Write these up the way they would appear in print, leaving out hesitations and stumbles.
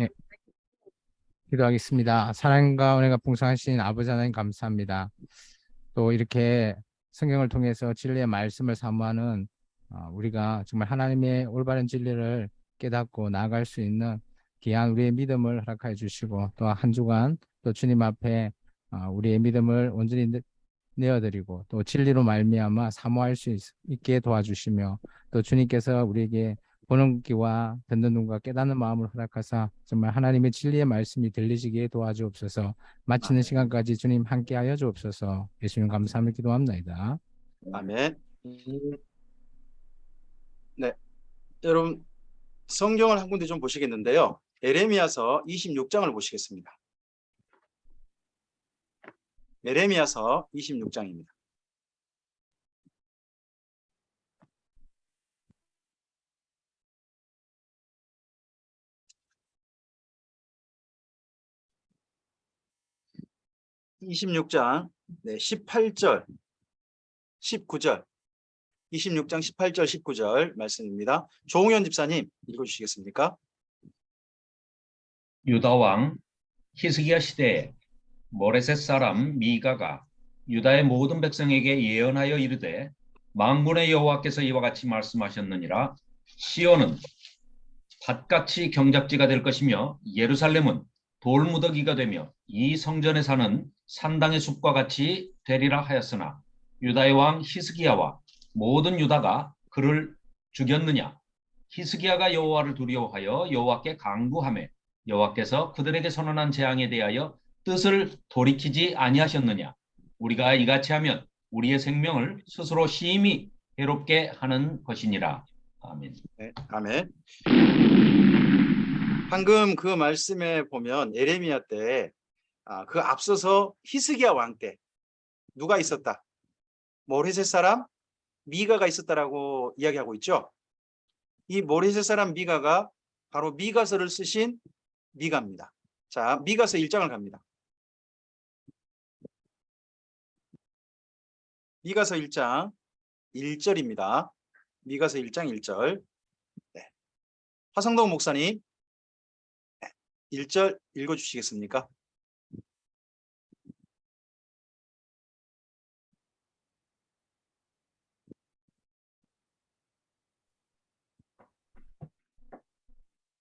예, 기도하겠습니다. 사랑과 은혜가 풍성하신 아버지 하나님 감사합니다. 또 이렇게 성경을 통해서 진리의 말씀을 사모하는 우리가 정말 하나님의 올바른 진리를 깨닫고 나아갈 수 있는 귀한 우리의 믿음을 허락하여 주시고 또 한 주간 또 주님 앞에 우리의 믿음을 온전히 내어드리고 또 진리로 말미암아 사모할 수 있게 도와주시며 또 주님께서 우리에게 보는 귀와 듣는 눈과 깨닫는 마음을 허락하사 정말 하나님의 진리의 말씀이 들리시기에 도와주옵소서. 마치는 아멘. 시간까지 주님 함께하여 주옵소서. 예수님 감사하며 기도합니다. 아멘. 네, 여러분 성경을 한 군데 좀 보시겠는데요. 에레미야서 26장을 보시겠습니다. 에레미야서 26장입니다. 네, 18절, 19절, 26장 18절, 19절 말씀입니다. 조홍현 집사님 읽어주시겠습니까? 유다 왕 히스기야 시대에 모레셋 사람 미가가 유다의 모든 백성에게 예언하여 이르되 만군의 여호와께서 이와 같이 말씀하셨느니라. 시온은 밭같이 경작지가 될 것이며 예루살렘은 돌무더기가 되며 이 성전에 사는 산당의 숲과 같이 되리라 하였으나 유다의 왕 히스기야와 모든 유다가 그를 죽였느냐. 히스기야가 여호와를 두려워하여 여호와께 간구하며 여호와께서 그들에게 선언한 재앙에 대하여 뜻을 돌이키지 아니하셨느냐. 우리가 이같이 하면 우리의 생명을 스스로 심히 해롭게 하는 것이니라. 아멘. 네, 아멘. 방금 그 말씀에 보면 에레미야 때 그 앞서서 히스기야 왕 때 누가 있었다? 모레셋 사람 미가가 있었다라고 이야기하고 있죠. 이 모레셋 사람 미가가 바로 미가서를 쓰신 미가입니다. 자, 미가서 1장을 갑니다. 미가서 1장 1절입니다. 미가서 1장 1절. 네. 화성동 목사님 1절 읽어주시겠습니까?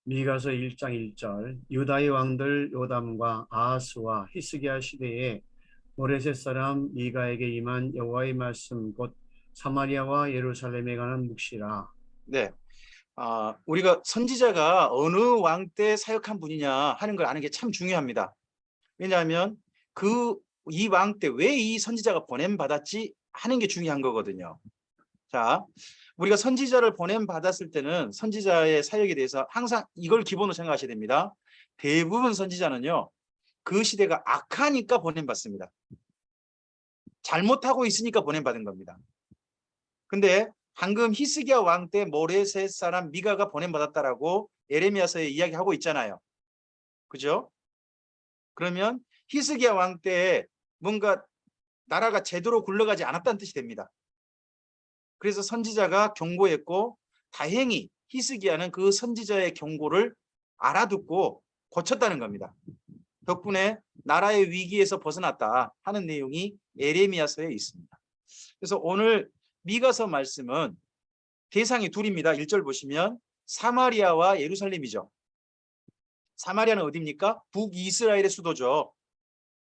미가서 1장 1절. 유다의 왕들 요담과 아하스와 히스기야 시대에 모레셋 사람 미가에게 임한 여호와의 말씀 곧 사마리아와 예루살렘에 관한 묵시라. 네. 우리가 선지자가 어느 왕 때 사역한 분이냐 하는 걸 아는 게 참 중요합니다. 왜냐하면 이 왕 때 왜 이 선지자가 보냄 받았지 하는 게 중요한 거거든요. 자, 우리가 선지자를 보냄 받았을 때는 선지자의 사역에 대해서 항상 이걸 기본으로 생각하셔야 됩니다. 대부분 선지자는요, 그 시대가 악하니까 보냄 받습니다. 잘못하고 있으니까 보냄 받은 겁니다. 근데 방금 히스기야 왕 때 모레셋 사람 미가가 보냄 받았다라고 에레미야서에 이야기하고 있잖아요. 그죠? 그러면 히스기야 왕 때 뭔가 나라가 제대로 굴러가지 않았다는 뜻이 됩니다. 그래서 선지자가 경고했고 다행히 히스기야는 그 선지자의 경고를 알아듣고 고쳤다는 겁니다. 덕분에 나라의 위기에서 벗어났다 하는 내용이 에레미야서에 있습니다. 그래서 오늘 미가서 말씀은 대상이 둘입니다. 1절 보시면 사마리아와 예루살렘이죠. 사마리아는 어디입니까? 북이스라엘의 수도죠.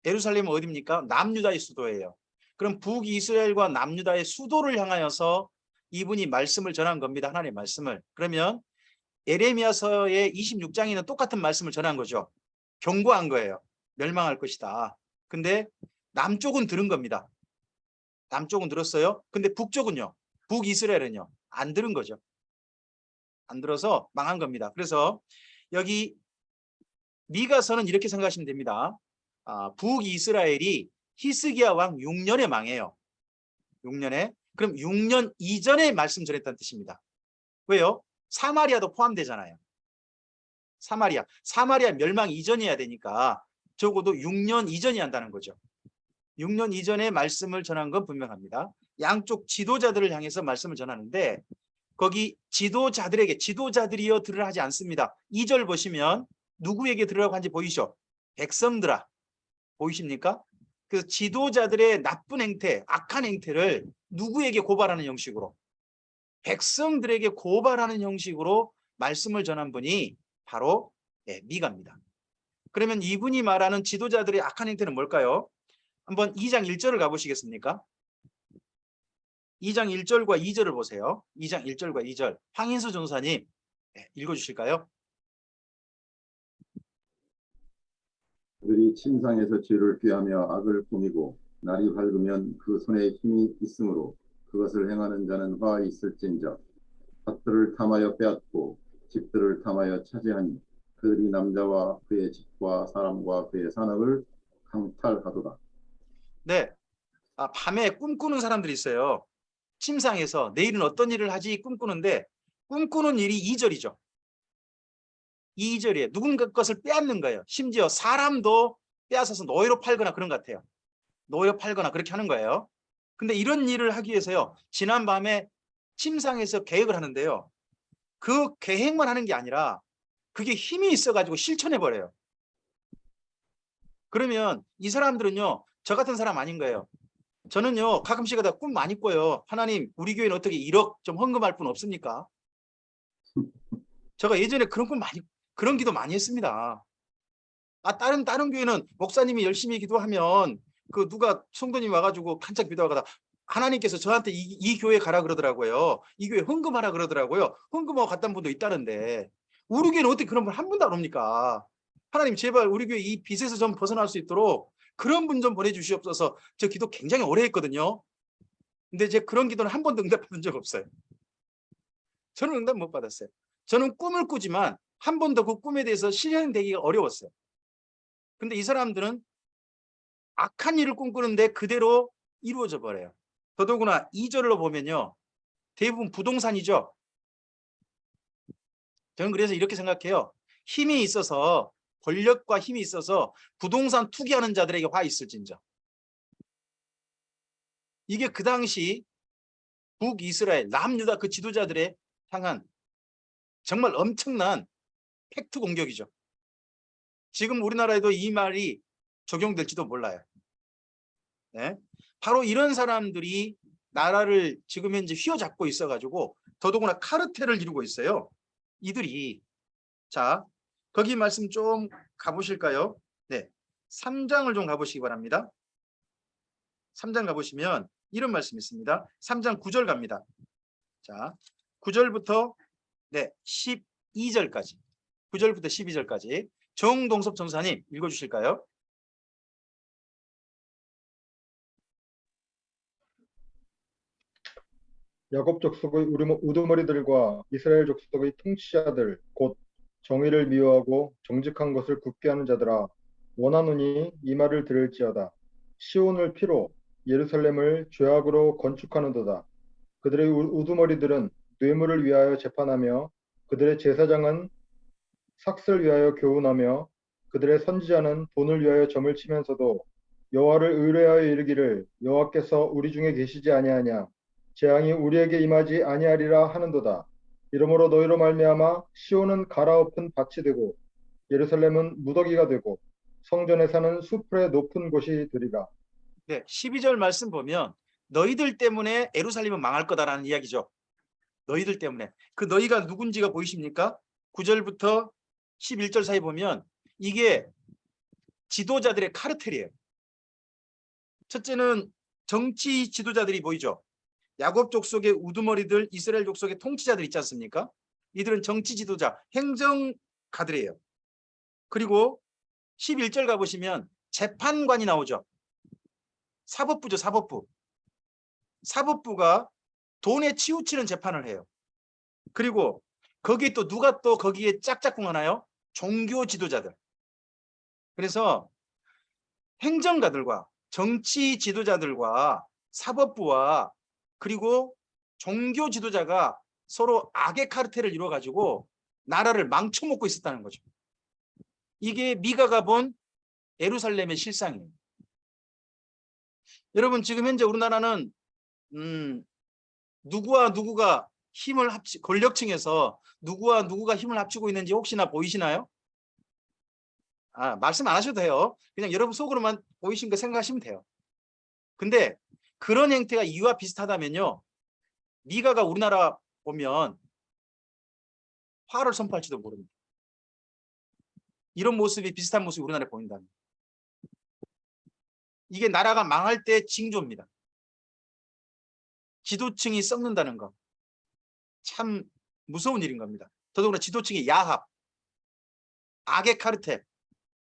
예루살렘은 어디입니까? 남유다의 수도예요. 그럼 북이스라엘과 남유다의 수도를 향하여서 이분이 말씀을 전한 겁니다. 하나님의 말씀을. 그러면 에레미야서의 26장에는 똑같은 말씀을 전한 거죠. 경고한 거예요. 멸망할 것이다. 근데 남쪽은 들은 겁니다. 남쪽은 들었어요. 근데 북쪽은요. 북이스라엘은요. 안 들은 거죠. 안 들어서 망한 겁니다. 그래서 여기 미가서는 이렇게 생각하시면 됩니다. 북이스라엘이 히스기야 왕 6년에 망해요. 6년에. 그럼 6년 이전에 말씀 전했다는 뜻입니다. 왜요? 사마리아도 포함되잖아요. 사마리아 멸망 이전이어야 되니까 적어도 6년 이전이 한다는 거죠. 6년 이전에 말씀을 전한 건 분명합니다. 양쪽 지도자들을 향해서 말씀을 전하는데 거기 지도자들이여 들으라 하지 않습니다. 2절 보시면 누구에게 들으라고 한지 보이시죠? 백성들아. 보이십니까? 그 지도자들의 나쁜 행태, 악한 행태를 누구에게 고발하는 형식으로? 백성들에게 고발하는 형식으로 말씀을 전한 분이 바로 미가입니다. 그러면 이분이 말하는 지도자들의 악한 행태는 뭘까요? 한번 2장 1절을 가보시겠습니까? 2장 1절과 2절을 보세요. 2장 1절과 2절. 황인수 전사님 읽어주실까요? 그들이 침상에서 죄를 피하며 악을 꾸미고 날이 밝으면 그 손에 힘이 있으므로 그것을 행하는 자는 화 있을진저. 밭들을 탐하여 빼앗고 집들을 탐하여 차지하니 그들이 남자와 그의 집과 사람과 그의 산업을 강탈하도다. 네. 밤에 꿈꾸는 사람들이 있어요. 침상에서 내일은 어떤 일을 하지 꿈꾸는데 꿈꾸는 일이 2절이죠. 2절이에요. 누군가 것을 빼앗는 거예요. 심지어 사람도 빼앗아서 노예로 팔거나 그런 것 같아요. 노예로 팔거나 그렇게 하는 거예요. 근데 이런 일을 하기 위해서요. 지난 밤에 침상에서 계획을 하는데요. 그 계획만 하는 게 아니라 그게 힘이 있어가지고 실천해버려요. 그러면 이 사람들은요. 저 같은 사람 아닌 거예요. 저는요. 가끔씩 하다 꿈 많이 꿔요. 하나님 우리 교회는 어떻게 1억 좀 헌금할 분 없습니까? 제가 예전에 그런 기도 많이 했습니다. 다른 교회는 목사님이 열심히 기도하면 그 누가 성도님 와가지고 칸짝 기도하다가 하나님께서 저한테 이 교회 가라 그러더라고요. 이 교회 헌금하라 그러더라고요. 헌금하고 갔던 분도 있다는데 우리 교회는 어떻게 그런 분 한 분도 안 옵니까? 하나님 제발 우리 교회 이 빚에서 좀 벗어날 수 있도록 그런 분 좀 보내주시옵소서. 저 기도 굉장히 오래 했거든요. 근데 제가 그런 기도는 한 번도 응답받은 적 없어요. 저는 응답 못 받았어요. 저는 꿈을 꾸지만 한 번도 그 꿈에 대해서 실현되기가 어려웠어요. 근데 이 사람들은 악한 일을 꿈꾸는데 그대로 이루어져 버려요. 더더구나 2절로 보면요. 대부분 부동산이죠. 저는 그래서 이렇게 생각해요. 힘이 있어서 권력과 힘이 있어서 부동산 투기하는 자들에게 화 있을진저. 이게 그 당시 북이스라엘 남유다 그 지도자들의 향한 정말 엄청난 팩트 공격이죠. 지금 우리나라에도 이 말이 적용될지도 몰라요. 네? 바로 이런 사람들이 나라를 지금 현재 휘어잡고 있어가지고 더더구나 카르텔을 이루고 있어요. 이들이 자 거기 말씀 좀 가보실까요? 네, 3장을 좀 가보시기 바랍니다. 3장 가보시면 이런 말씀이 있습니다. 3장 9절 갑니다. 자 9절부터 네 12절까지 9절부터 12절까지 정동섭 전사님 읽어주실까요? 야곱 족속의 우두머리들과 이스라엘 족속의 통치자들 곧 정의를 미워하고 정직한 것을 굳게 하는 자들아 원하노니 이 말을 들을지어다. 시온을 피로 예루살렘을 죄악으로 건축하는도다. 그들의 우두머리들은 뇌물을 위하여 재판하며 그들의 제사장은 삭슬 위하여 교훈하며 그들의 선지자는 돈을 위하여 점을 치면서도 여호와를 의뢰하여 이르기를 여호와께서 우리 중에 계시지 아니하냐 재앙이 우리에게 임하지 아니하리라 하는도다. 이러므로 너희로 말미암아 시온은 갈아엎은 밭이 되고 예루살렘은 무더기가 되고 성전에 사는 수풀의 높은 곳이 되리라. 네, 12절 말씀 보면 너희들 때문에 예루살렘은 망할 거다라는 이야기죠. 너희들 때문에. 그 너희가 누군지가 보이십니까? 9절부터 11절 사이 보면 이게 지도자들의 카르텔이에요. 첫째는 정치 지도자들이 보이죠. 야곱 족속의 우두머리들, 이스라엘 족속의 통치자들 있지 않습니까? 이들은 정치 지도자, 행정가들이에요. 그리고 11절 가보시면 재판관이 나오죠. 사법부죠, 사법부. 사법부가 돈에 치우치는 재판을 해요. 그리고 거기 또 누가 또 거기에 짝짝꿍 하나요? 종교 지도자들. 그래서 행정가들과 정치 지도자들과 사법부와 그리고 종교 지도자가 서로 악의 카르텔을 이루어가지고 나라를 망쳐먹고 있었다는 거죠. 이게 미가가 본 예루살렘의 실상이에요. 여러분 지금 현재 우리나라는 누구와 누구가 힘을 권력층에서 누구와 누구가 힘을 합치고 있는지 혹시나 보이시나요? 말씀 안 하셔도 돼요. 그냥 여러분 속으로만 보이신 거 생각하시면 돼요. 근데 그런 행태가 이와 비슷하다면요, 미가가 우리나라 오면 화를 선포할지도 모릅니다. 이런 모습이, 비슷한 모습이 우리나라에 보인다면 이게 나라가 망할 때 징조입니다. 지도층이 썩는다는 거 참 무서운 일인 겁니다. 더더구나 지도층이 야합, 악의 카르텔,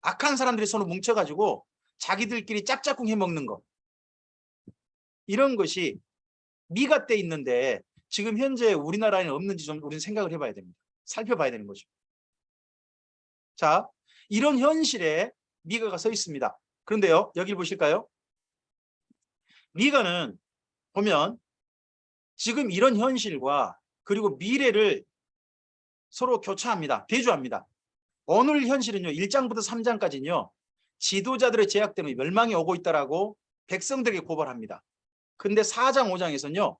악한 사람들이 서로 뭉쳐가지고 자기들끼리 짝짝꿍 해먹는 거, 이런 것이 미가 때 있는데 지금 현재 우리나라에는 없는지 좀 우리는 생각을 해봐야 됩니다. 살펴봐야 되는 거죠. 자, 이런 현실에 미가가 서 있습니다. 그런데요, 여기 보실까요? 미가는 보면 지금 이런 현실과 그리고 미래를 서로 교차합니다. 대조합니다. 오늘 현실은요, 1장부터 3장까지는요, 지도자들의 제약 때문에 멸망이 오고 있다라고 백성들에게 고발합니다. 근데 4장, 5장에서는요,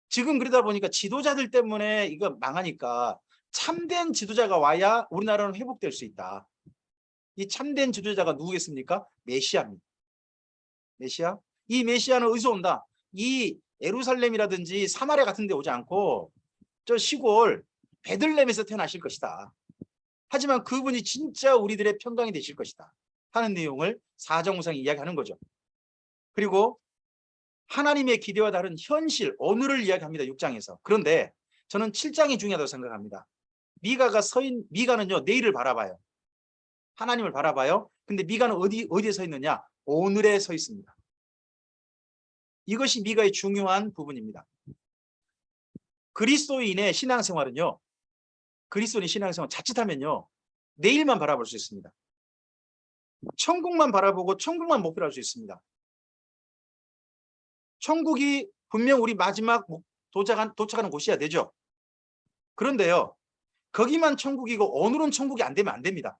지금 그러다 보니까 지도자들 때문에 이거 망하니까 참된 지도자가 와야 우리나라는 회복될 수 있다. 이 참된 지도자가 누구겠습니까? 메시아입니다. 메시아? 이 메시아는 어디서 온다? 이 예루살렘이라든지 사마리아 같은 데 오지 않고 저 시골 베들레헴에서 태어나실 것이다. 하지만 그분이 진짜 우리들의 평강이 되실 것이다 하는 내용을 4장 5장이 이야기하는 거죠. 그리고 하나님의 기대와 다른 현실, 오늘을 이야기합니다. 6장에서. 그런데 저는 7장이 중요하다고 생각합니다. 미가는요, 내일을 바라봐요. 하나님을 바라봐요. 근데 미가는 어디에 서 있느냐? 오늘에 서 있습니다. 이것이 미가의 중요한 부분입니다. 그리스도인의 신앙생활은요, 그리스도인의 신앙생활 자칫하면요, 내일만 바라볼 수 있습니다. 천국만 바라보고 천국만 목표로 할 수 있습니다. 천국이 분명 우리 마지막 도착하는 곳이어야 되죠. 그런데요, 거기만 천국이고 오늘은 천국이 안 되면 안 됩니다.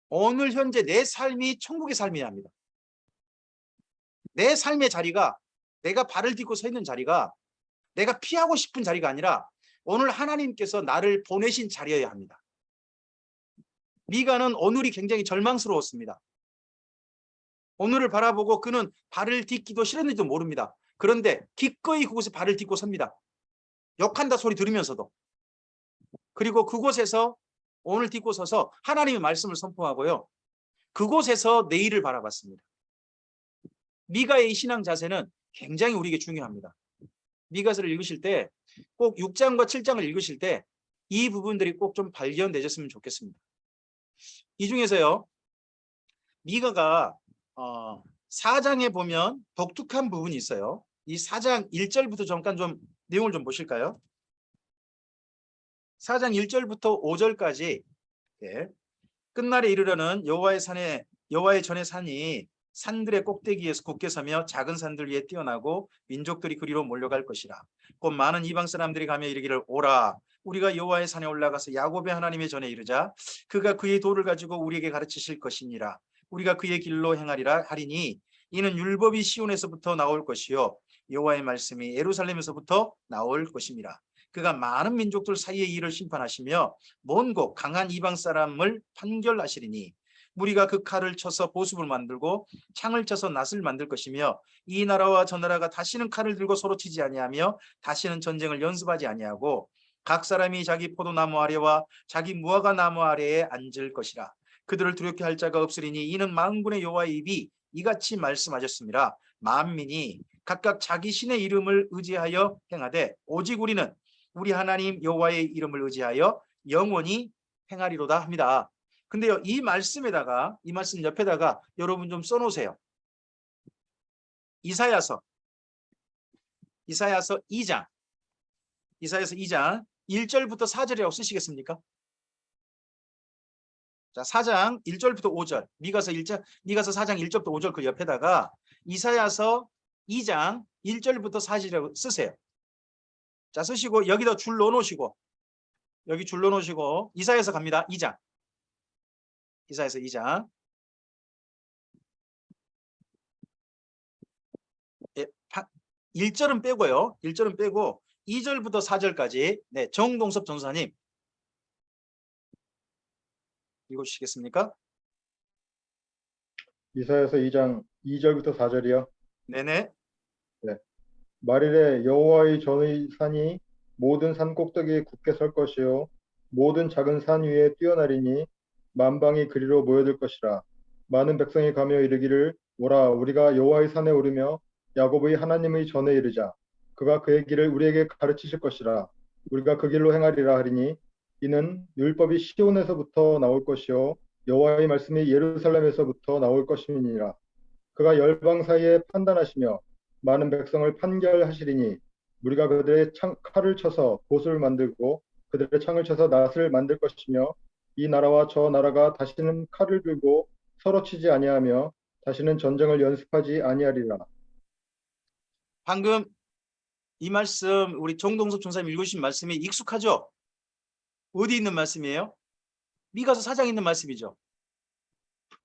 오늘 현재 내 삶이 천국의 삶이어야 합니다. 내 삶의 자리가, 내가 발을 딛고 서 있는 자리가 내가 피하고 싶은 자리가 아니라 오늘 하나님께서 나를 보내신 자리여야 합니다. 미가는 오늘이 굉장히 절망스러웠습니다. 오늘을 바라보고 그는 발을 딛기도 싫었는지도 모릅니다. 그런데 기꺼이 그곳에 발을 딛고 섭니다. 욕한다 소리 들으면서도. 그리고 그곳에서 오늘 딛고 서서 하나님의 말씀을 선포하고요, 그곳에서 내일을 바라봤습니다. 미가의 이 신앙 자세는 굉장히 우리에게 중요합니다. 미가서를 읽으실 때 꼭 6장과 7장을 읽으실 때 이 부분들이 꼭 좀 발견되셨으면 좋겠습니다. 이 중에서요, 미가가 4장에 보면 독특한 부분이 있어요. 이 4장 1절부터 잠깐 좀 내용을 좀 보실까요? 4장 1절부터 5절까지 끝날에 이르러는 여호와의 전의 산이 산들의 꼭대기에서 굳게 서며 작은 산들 위에 뛰어나고 민족들이 그리로 몰려갈 것이라. 곧 많은 이방 사람들이 가며 이르기를, 오라, 우리가 여호와의 산에 올라가서 야곱의 하나님의 전에 이르자. 그가 그의 도를 가지고 우리에게 가르치실 것이니라. 우리가 그의 길로 행하리라 하리니 이는 율법이 시온에서부터 나올 것이요 여호와의 말씀이 예루살렘에서부터 나올 것임이라. 그가 많은 민족들 사이의 일을 심판하시며 먼 곳 강한 이방 사람을 판결하시리니 무리가 그 칼을 쳐서 보습을 만들고 창을 쳐서 낫을 만들 것이며 이 나라와 저 나라가 다시는 칼을 들고 서로 치지 아니하며 다시는 전쟁을 연습하지 아니하고 각 사람이 자기 포도나무 아래와 자기 무화과 나무 아래에 앉을 것이라. 그들을 두렵게 할 자가 없으리니 이는 만군의 여호와의 입이 이같이 말씀하셨습니다. 만민이 각각 자기 신의 이름을 의지하여 행하되 오직 우리는 우리 하나님 여호와의 이름을 의지하여 영원히 행하리로다 합니다. 근데요, 이 말씀 옆에다가 여러분 좀 써놓으세요. 이사야서 2장 1절부터 4절이라고 쓰시겠습니까? 자, 4장 1절부터 5절, 미가서 4장 1절부터 5절 그 옆에다가 이사야서 2장 1절부터 4절이라고 쓰세요. 자, 쓰시고 여기다 줄 넣어놓으시고, 여기 줄 넣어놓으시고 이사야서 갑니다. 2장. 이사야서 2장. 1절은 빼고요. 1절은 빼고 2절부터 4절까지. 네, 정동섭 전사님. 읽어주시겠습니까? 이사야서 2장 2절부터 4절이요. 네네. 말일에 여호와의 전의 산이 모든 산 꼭대기에 굳게 설 것이요 모든 작은 산 위에 뛰어나리니 만방이 그리로 모여들 것이라. 많은 백성이 가며 이르기를 오라 우리가 여호와의 산에 오르며 야곱의 하나님의 전에 이르자. 그가 그의 길을 우리에게 가르치실 것이라. 우리가 그 길로 행하리라 하리니 이는 율법이 시온에서부터 나올 것이요 여호와의 말씀이 예루살렘에서부터 나올 것임이니라. 그가 열방 사이에 판단하시며 많은 백성을 판결하시리니 우리가 그들의 칼을 쳐서 보수를 만들고 그들의 창을 쳐서 낫을 만들 것이며 이 나라와 저 나라가 다시는 칼을 들고 서로 치지 아니하며 다시는 전쟁을 연습하지 아니하리라. 방금 이 말씀 우리 정동섭 전사님 읽으신 말씀이 익숙하죠? 어디 있는 말씀이에요? 미가서 4장에 있는 말씀이죠.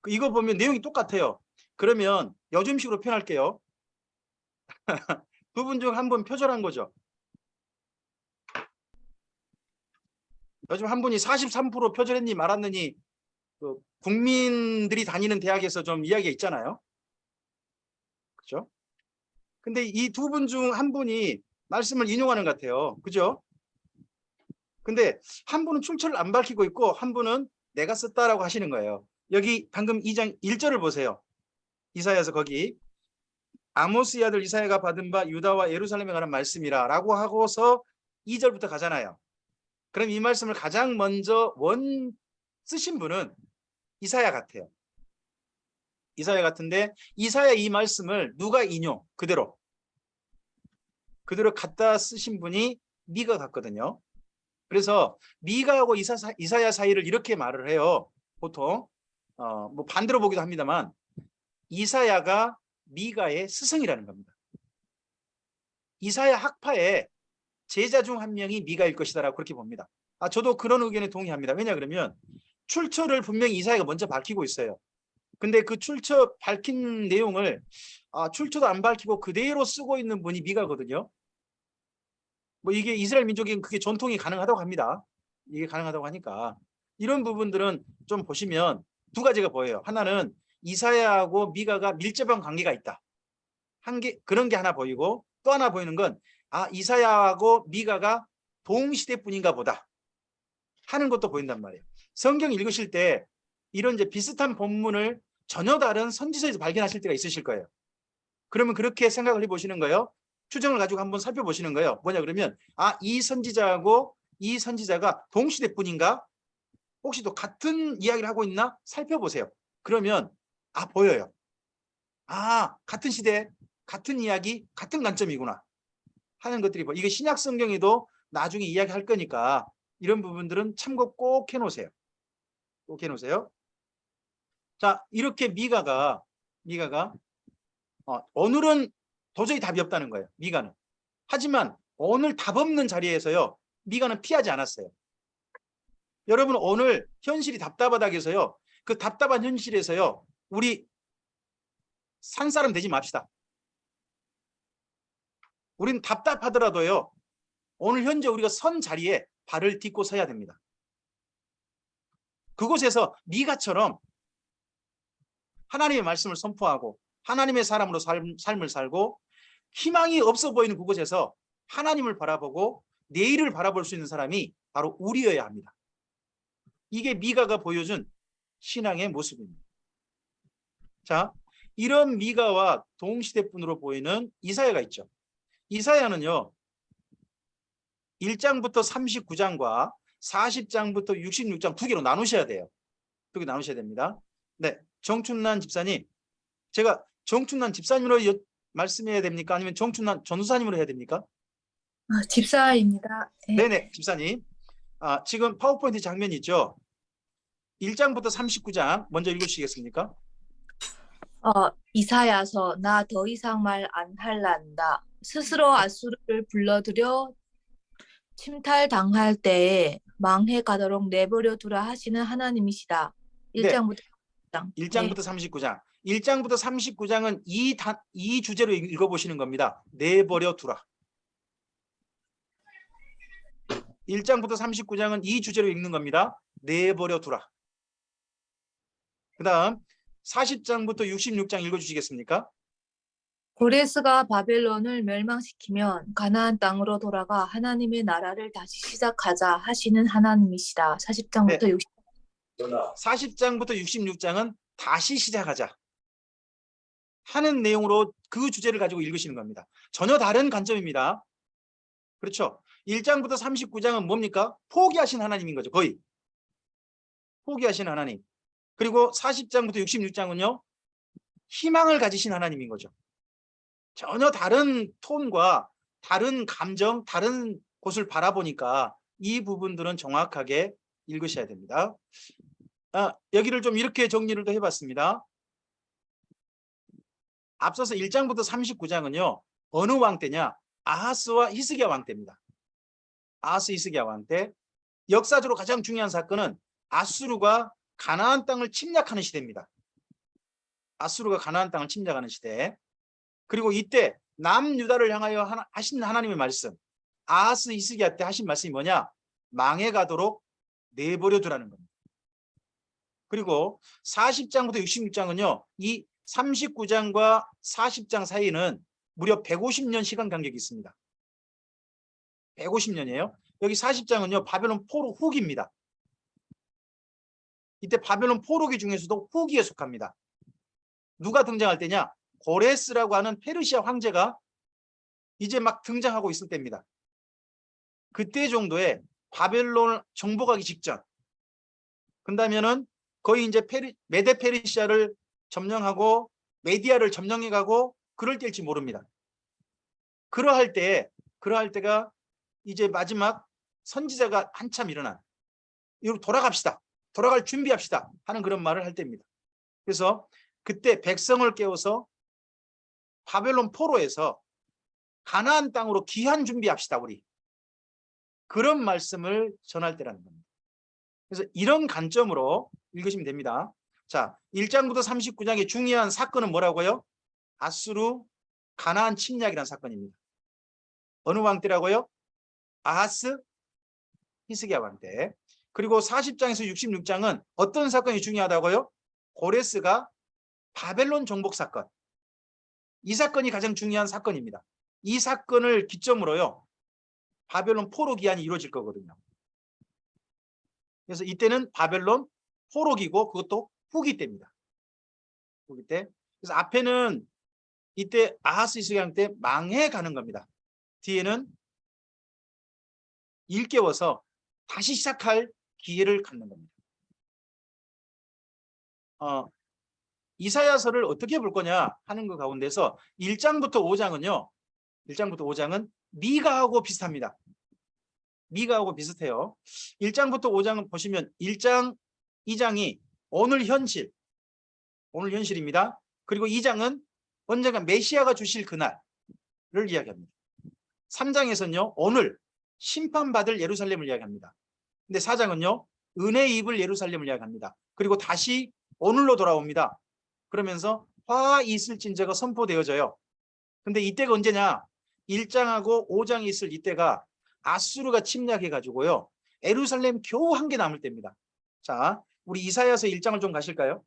이거 보면 내용이 똑같아요. 그러면 요즘식으로 표현할게요. 두 분 중 한 분 표절한 거죠. 요즘 한 분이 43% 표절했니 말았느니 그 국민들이 다니는 대학에서 좀 이야기가 있잖아요. 그죠? 근데 이 두 분 중 한 분이 말씀을 인용하는 것 같아요. 그죠? 근데 한 분은 출처를 안 밝히고 있고 한 분은 내가 썼다라고 하시는 거예요. 여기 방금 2장 1절을 보세요. 이사야서 거기 아모스의 아들 이사야가 받은 바 유다와 예루살렘에 관한 말씀이라 라고 하고서 2절부터 가잖아요. 그럼 이 말씀을 가장 먼저 쓰신 분은 이사야 같아요. 이사야 같은데 이사야 이 말씀을 누가 인용? 그대로 갖다 쓰신 분이 미가 같거든요. 그래서 미가하고 이사야 사이를 이렇게 말을 해요. 보통 뭐 반대로 보기도 합니다만 이사야가 미가의 스승이라는 겁니다. 이사야 학파의 제자 중 한 명이 미가일 것이다라고 그렇게 봅니다. 저도 그런 의견에 동의합니다. 왜냐 그러면 출처를 분명히 이사야가 먼저 밝히고 있어요. 근데 그 출처 밝힌 내용을 출처도 안 밝히고 그대로 쓰고 있는 분이 미가거든요. 뭐 이게 이스라엘 민족인 그게 전통이 가능하다고 합니다. 이게 가능하다고 하니까 이런 부분들은 좀 보시면 두 가지가 보여요. 하나는 이사야하고 미가가 밀접한 관계가 있다. 그런 게 하나 보이고 또 하나 보이는 건 이사야하고 미가가 동시대뿐인가 보다 하는 것도 보인단 말이에요. 성경 읽으실 때 이런 이제 비슷한 본문을 전혀 다른 선지서에서 발견하실 때가 있으실 거예요. 그러면 그렇게 생각을 해보시는 거예요. 추정을 가지고 한번 살펴보시는 거예요. 뭐냐 그러면 이 선지자하고 이 선지자가 동시대뿐인가? 혹시 또 같은 이야기를 하고 있나? 살펴보세요. 그러면 보여요. 같은 시대, 같은 이야기, 같은 관점이구나 하는 것들이 이게 신약 성경에도 나중에 이야기할 거니까 이런 부분들은 참고 꼭 해놓으세요. 꼭 해놓으세요. 자, 이렇게 미가가 오늘은 도저히 답이 없다는 거예요. 미가는. 하지만 오늘 답 없는 자리에서요. 미가는 피하지 않았어요. 여러분 오늘 현실이 답답하다 해서요. 그 답답한 현실에서요. 우리 산 사람 되지 맙시다. 우리는 답답하더라도요. 오늘 현재 우리가 선 자리에 발을 딛고 서야 됩니다. 그곳에서 미가처럼 하나님의 말씀을 선포하고 하나님의 사람으로 삶을 살고 희망이 없어 보이는 그곳에서 하나님을 바라보고 내일을 바라볼 수 있는 사람이 바로 우리여야 합니다. 이게 미가가 보여준 신앙의 모습입니다. 자, 이런 미가와 동시대분으로 보이는 이사야가 있죠. 이사야는요. 1장부터 39장과 40장부터 66장 두 개로 나누셔야 돼요. 두 개 나누셔야 됩니다. 네, 정춘란 집사님. 제가 정춘란 집사님으로 말씀해야 됩니까? 아니면 정춘란 전도사님으로 해야 됩니까? 집사입니다. 네. 네네, 집사님. 지금 파워포인트 장면이 있죠. 1장부터 39장 먼저 읽으시겠습니까? 이사야서 나 더 이상 말 안 할란다. 스스로 아수르를 불러들여 침탈당할 때에 망해 가도록 내버려 두라 하시는 하나님이시다. 1장부터 1장부터 39장. 1장부터 39장은 이 주제로 읽어보시는 겁니다. 내버려 두라. 1장부터 39장은 이 주제로 읽는 겁니다. 내버려 두라. 그다음 40장부터 66장 읽어주시겠습니까? 고레스가 바벨론을 멸망시키면 가나안 땅으로 돌아가 하나님의 나라를 다시 시작하자 하시는 하나님이시다. 40장부터 60. 40장부터 66장은 다시 시작하자 하는 내용으로 그 주제를 가지고 읽으시는 겁니다. 전혀 다른 관점입니다. 그렇죠? 1장부터 39장은 뭡니까? 포기하신 하나님인 거죠. 거의 포기하신 하나님. 그리고 40장부터 66장은요 희망을 가지신 하나님인 거죠. 전혀 다른 톤과 다른 감정, 다른 곳을 바라보니까 이 부분들은 정확하게 읽으셔야 됩니다. 여기를 좀 이렇게 정리를 또 해봤습니다. 앞서서 1장부터 39장은요 어느 왕 때냐? 아하스와 히스기야 왕 때입니다. 아하스 히스기야 왕 때. 역사적으로 가장 중요한 사건은 아수르가 가나안 땅을 침략하는 시대입니다. 아수르가 가나안 땅을 침략하는 시대. 그리고 이때 남유다를 향하여 하신 하나님의 말씀, 아하스 히스기야 때 하신 말씀이 뭐냐? 망해가도록 내버려 두라는 겁니다. 그리고 40장부터 66장은요 이 39장과 40장 사이는 무려 150년 시간 간격이 있습니다. 150년이에요. 여기 40장은요 바벨론 포로 후기입니다. 이때 바벨론 포로기 중에서도 후기에 속합니다. 누가 등장할 때냐? 고레스라고 하는 페르시아 황제가 이제 막 등장하고 있을 때입니다. 그때 정도에 바벨론을 정복하기 직전. 그다음에는 거의 이제 메데 페르시아를 점령하고 메디아를 점령해가고 그럴 때일지 모릅니다. 그러할 때가 이제 마지막 선지자가 한참 일어난 이로 돌아갑시다. 돌아갈 준비합시다 하는 그런 말을 할 때입니다. 그래서 그때 백성을 깨워서 바벨론 포로에서 가나안 땅으로 귀환 준비합시다 우리. 그런 말씀을 전할 때라는 겁니다. 그래서 이런 관점으로 읽으시면 됩니다. 자, 1장부터 39장의 중요한 사건은 뭐라고요? 아수르 가나안 침략이라는 사건입니다. 어느 왕 때라고요? 아하스 히스기야 왕 때. 그리고 40장에서 66장은 어떤 사건이 중요하다고요? 고레스가 바벨론 정복 사건. 이 사건이 가장 중요한 사건입니다. 이 사건을 기점으로요 바벨론 포로 기한이 이루어질 거거든요. 그래서 이때는 바벨론 포로기고 그것도 후기 때입니다. 후기 때. 그래서 앞에는 이때 아하스 히스기야 때 망해가는 겁니다. 뒤에는 일깨워서 다시 시작할 기회를 갖는 겁니다. 이사야서를 어떻게 볼 거냐 하는 것 가운데서 1장부터 5장은 미가하고 비슷합니다. 미가하고 비슷해요. 1장부터 5장은 보시면 1장, 2장이 오늘 현실입니다. 그리고 2장은 언젠가 메시아가 주실 그날을 이야기합니다. 3장에서는요 오늘 심판받을 예루살렘을 이야기합니다. 근데 4장은요 은혜 입을 예루살렘을 이야기합니다. 그리고 다시 오늘로 돌아옵니다. 그러면서 화 있을진저가 선포되어져요. 근데 이때가 언제냐? 1장하고 5장이 있을 이때가 아수르가 침략해 가지고요 예루살렘 겨우 한 개 남을 때입니다. 자, 우리 이사야서 1장을 좀 가실까요?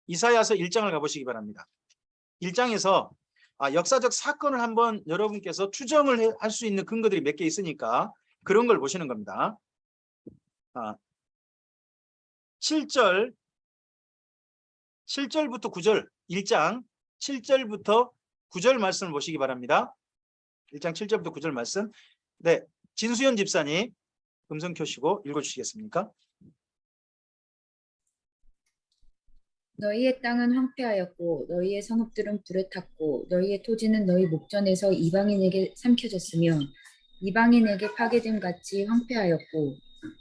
이사야서 1장을 가보시기 바랍니다. 1장에서 역사적 사건을 한번 여러분께서 추정을 할 수 있는 근거들이 몇 개 있으니까 그런 걸 보시는 겁니다. 7절부터 9절 1장 7절부터 9절 말씀을 보시기 바랍니다. 1장 7절부터 9절 말씀. 네, 진수연 집사님 음성 켜시고 읽어주시겠습니까? 너희의 땅은 황폐하였고 너희의 성읍들은 불에 탔고 너희의 토지는 너희 목전에서 이방인에게 삼켜졌으며 이방인에게 파괴됨 같이 황폐하였고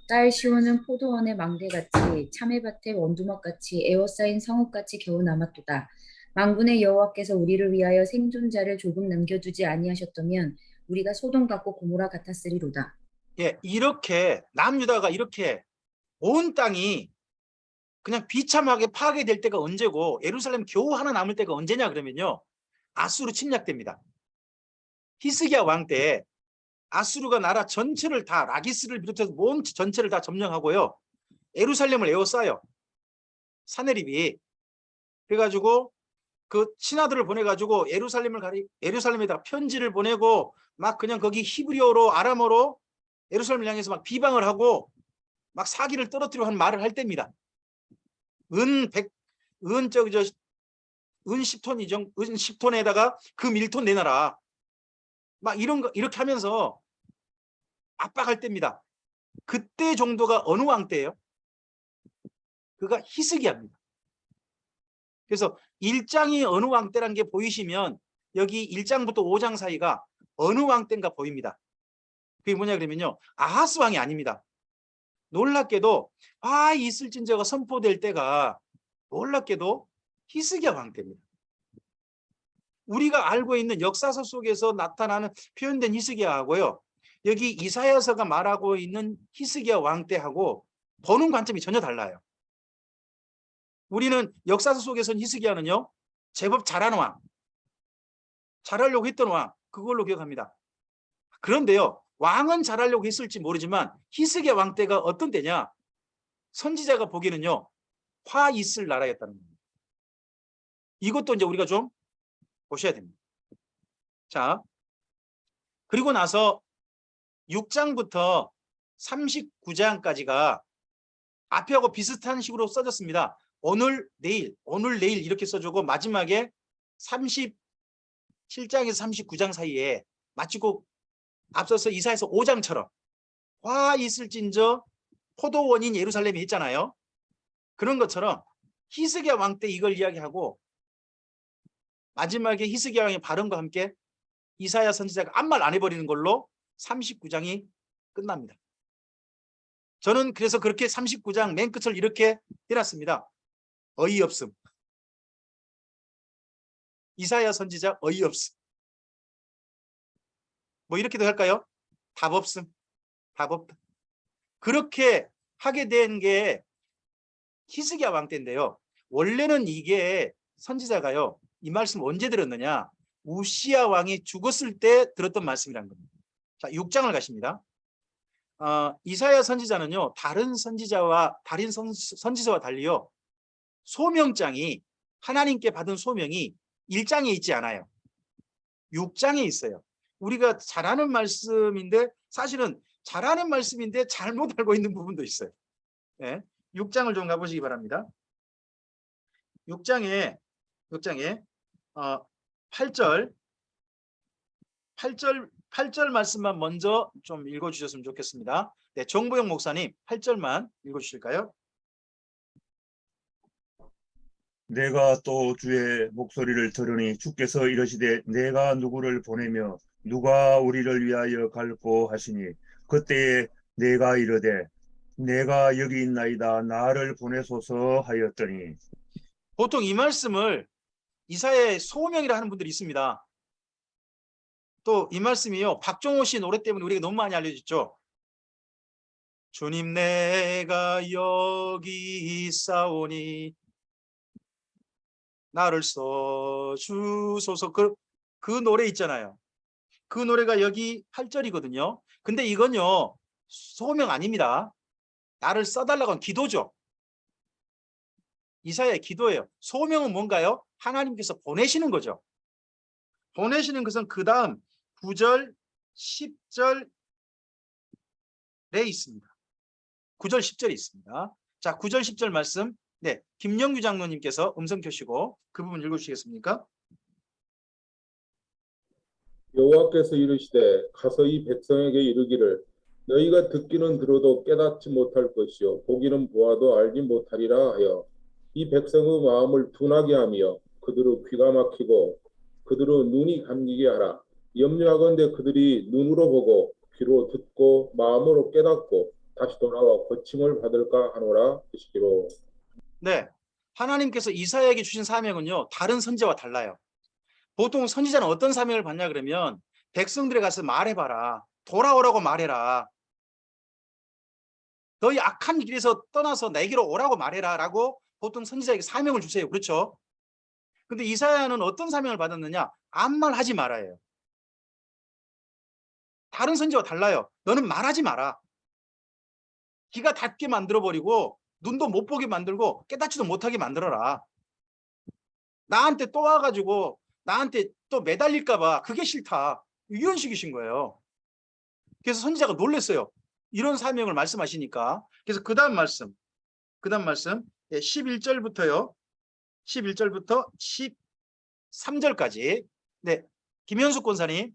딸 시온은 포도원의 망대같이 참외밭의 원두막같이 에워싸인 성읍같이 겨우 남았도다. 만군의 여호와께서 우리를 위하여 생존자를 조금 남겨두지 아니하셨다면 우리가 소돔 같고 고모라 같았으리로다. 예, 이렇게 남유다가 이렇게 온 땅이 그냥 비참하게 파괴될 때가 언제고 예루살렘 겨우 하나 남을 때가 언제냐 그러면요 아수르 침략됩니다. 히스기야 왕 때 아수르가 나라 전체를 다 라기스를 비롯해서 온 전체를 다 점령하고요 예루살렘을 에워싸요. 사내립이. 그래가지고 그 신하들을 보내가지고 예루살렘에다가 편지를 보내고 막 그냥 거기 히브리어로 아람어로 예루살렘을 향해서 막 비방을 하고 막 사기를 떨어뜨리고 하는 말을 할 때입니다. 은 10톤에다가 금 1톤 내놔라. 막 이런 거 이렇게 하면서 압박할 때입니다. 그때 정도가 어느 왕 때예요? 그가 히스기야입니다. 그래서 1장이 어느 왕 때라는 게 보이시면 여기 1장부터 5장 사이가 어느 왕 때인가 보입니다. 그게 뭐냐 그러면요. 아하스 왕이 아닙니다. 놀랍게도 있을진저가 선포될 때가 놀랍게도 히스기야 왕 때입니다. 우리가 알고 있는 역사서 속에서 나타나는 표현된 히스기야하고요. 여기 이사야서가 말하고 있는 히스기야 왕 때하고 보는 관점이 전혀 달라요. 우리는 역사서 속에서는 히스기야는요. 제법 잘하는 왕, 잘하려고 했던 왕, 그걸로 기억합니다. 그런데요. 왕은 잘하려고 했을지 모르지만 히스기야 왕 때가 어떤 때냐? 선지자가 보기에는요. 화 있을 나라였다는 겁니다. 이것도 이제 우리가 좀 보셔야 됩니다. 자, 그리고 나서 6장부터 39장까지가 앞에하고 비슷한 식으로 써졌습니다. 오늘, 내일 이렇게 써주고 마지막에 37장에서 39장 사이에 마치고 앞서서 이사야서 5장처럼 화 있을진저 포도원인 예루살렘이 있잖아요. 그런 것처럼 히스기야 왕 때 이걸 이야기하고 마지막에 히스기야 왕의 발언과 함께 이사야 선지자가 아무 말 안 해버리는 걸로 39장이 끝납니다. 저는 그래서 그렇게 39장 맨 끝을 이렇게 해놨습니다. 어이없음. 이사야 선지자 어이없음. 뭐 이렇게도 할까요? 답 없음. 답 없다. 그렇게 하게 된 게 히스기야 왕 때인데요. 원래는 이게 선지자가요. 이 말씀 언제 들었느냐? 우시야 왕이 죽었을 때 들었던 말씀이란 겁니다. 자, 6장을 가십니다. 이사야 선지자는요. 다른 선지서와 달리요. 소명장이 하나님께 받은 소명이 1장에 있지 않아요. 6장에 있어요. 우리가 잘 아는 말씀인데 사실은 잘하는 말씀인데 잘못 알고 있는 부분도 있어요. 네. 6장을 좀 가보시기 바랍니다. 6장에 8절 말씀만 먼저 좀 읽어주셨으면 좋겠습니다. 네, 정보영 목사님 8절만 읽어주실까요? 내가 또 주의 목소리를 들으니 주께서 이러시되 내가 누구를 보내며 누가 우리를 위하여 갈고 하시니 그때에 내가 이르되 내가 여기 있나이다 나를 보내소서 하였더니. 보통 이 말씀을 이사야의 소명이라 하는 분들이 있습니다. 또 이 말씀이요. 박종호 씨 노래 때문에 우리가 너무 많이 알려졌죠. 주님 내가 여기 있사오니 나를 써주소서. 그 노래 있잖아요. 그 노래가 여기 8절이거든요. 근데 이건요. 소명 아닙니다. 나를 써달라고 한 기도죠. 이사야의 기도예요. 소명은 뭔가요? 하나님께서 보내시는 거죠. 보내시는 것은 그 다음 9절, 10절에 있습니다. 9절, 10절에 있습니다. 자, 9절, 10절 말씀. 네, 김영규 장로님께서 음성 켜시고 그 부분 읽어주시겠습니까? 여호와께서 이르시되 가서 이 백성에게 이르기를 너희가 듣기는 들어도 깨닫지 못할 것이요 보기는 보아도 알지 못하리라 하여 이 백성의 마음을 둔하게 하며 그들의 귀가 막히고 그들의 눈이 감기게 하라. 염려하건대 그들이 눈으로 보고 귀로 듣고 마음으로 깨닫고 다시 돌아와 고침을 받을까 하노라 하시기로. 네, 하나님께서 이사야에게 주신 사명은요. 다른 선지자와 달라요. 보통 선지자는 어떤 사명을 받냐 그러면 백성들에 가서 말해봐라. 돌아오라고 말해라. 너희 악한 길에서 떠나서 내게로 오라고 말해라 라고 보통 선지자에게 사명을 주세요. 그렇죠? 근데 이사야는 어떤 사명을 받았느냐? 아무 말 하지 말아요. 다른 선지자와 달라요. 너는 말하지 마라. 기가 닫게 만들어버리고 눈도 못 보게 만들고 깨닫지도 못하게 만들어라. 나한테 또 와가지고 나한테 또 매달릴까 봐 그게 싫다. 이런 식이신 거예요. 그래서 선지자가 놀랐어요. 이런 사명을 말씀하시니까. 그래서 그 다음 말씀 11절부터요. 11절부터 13절까지. 네, 김현숙 권사님.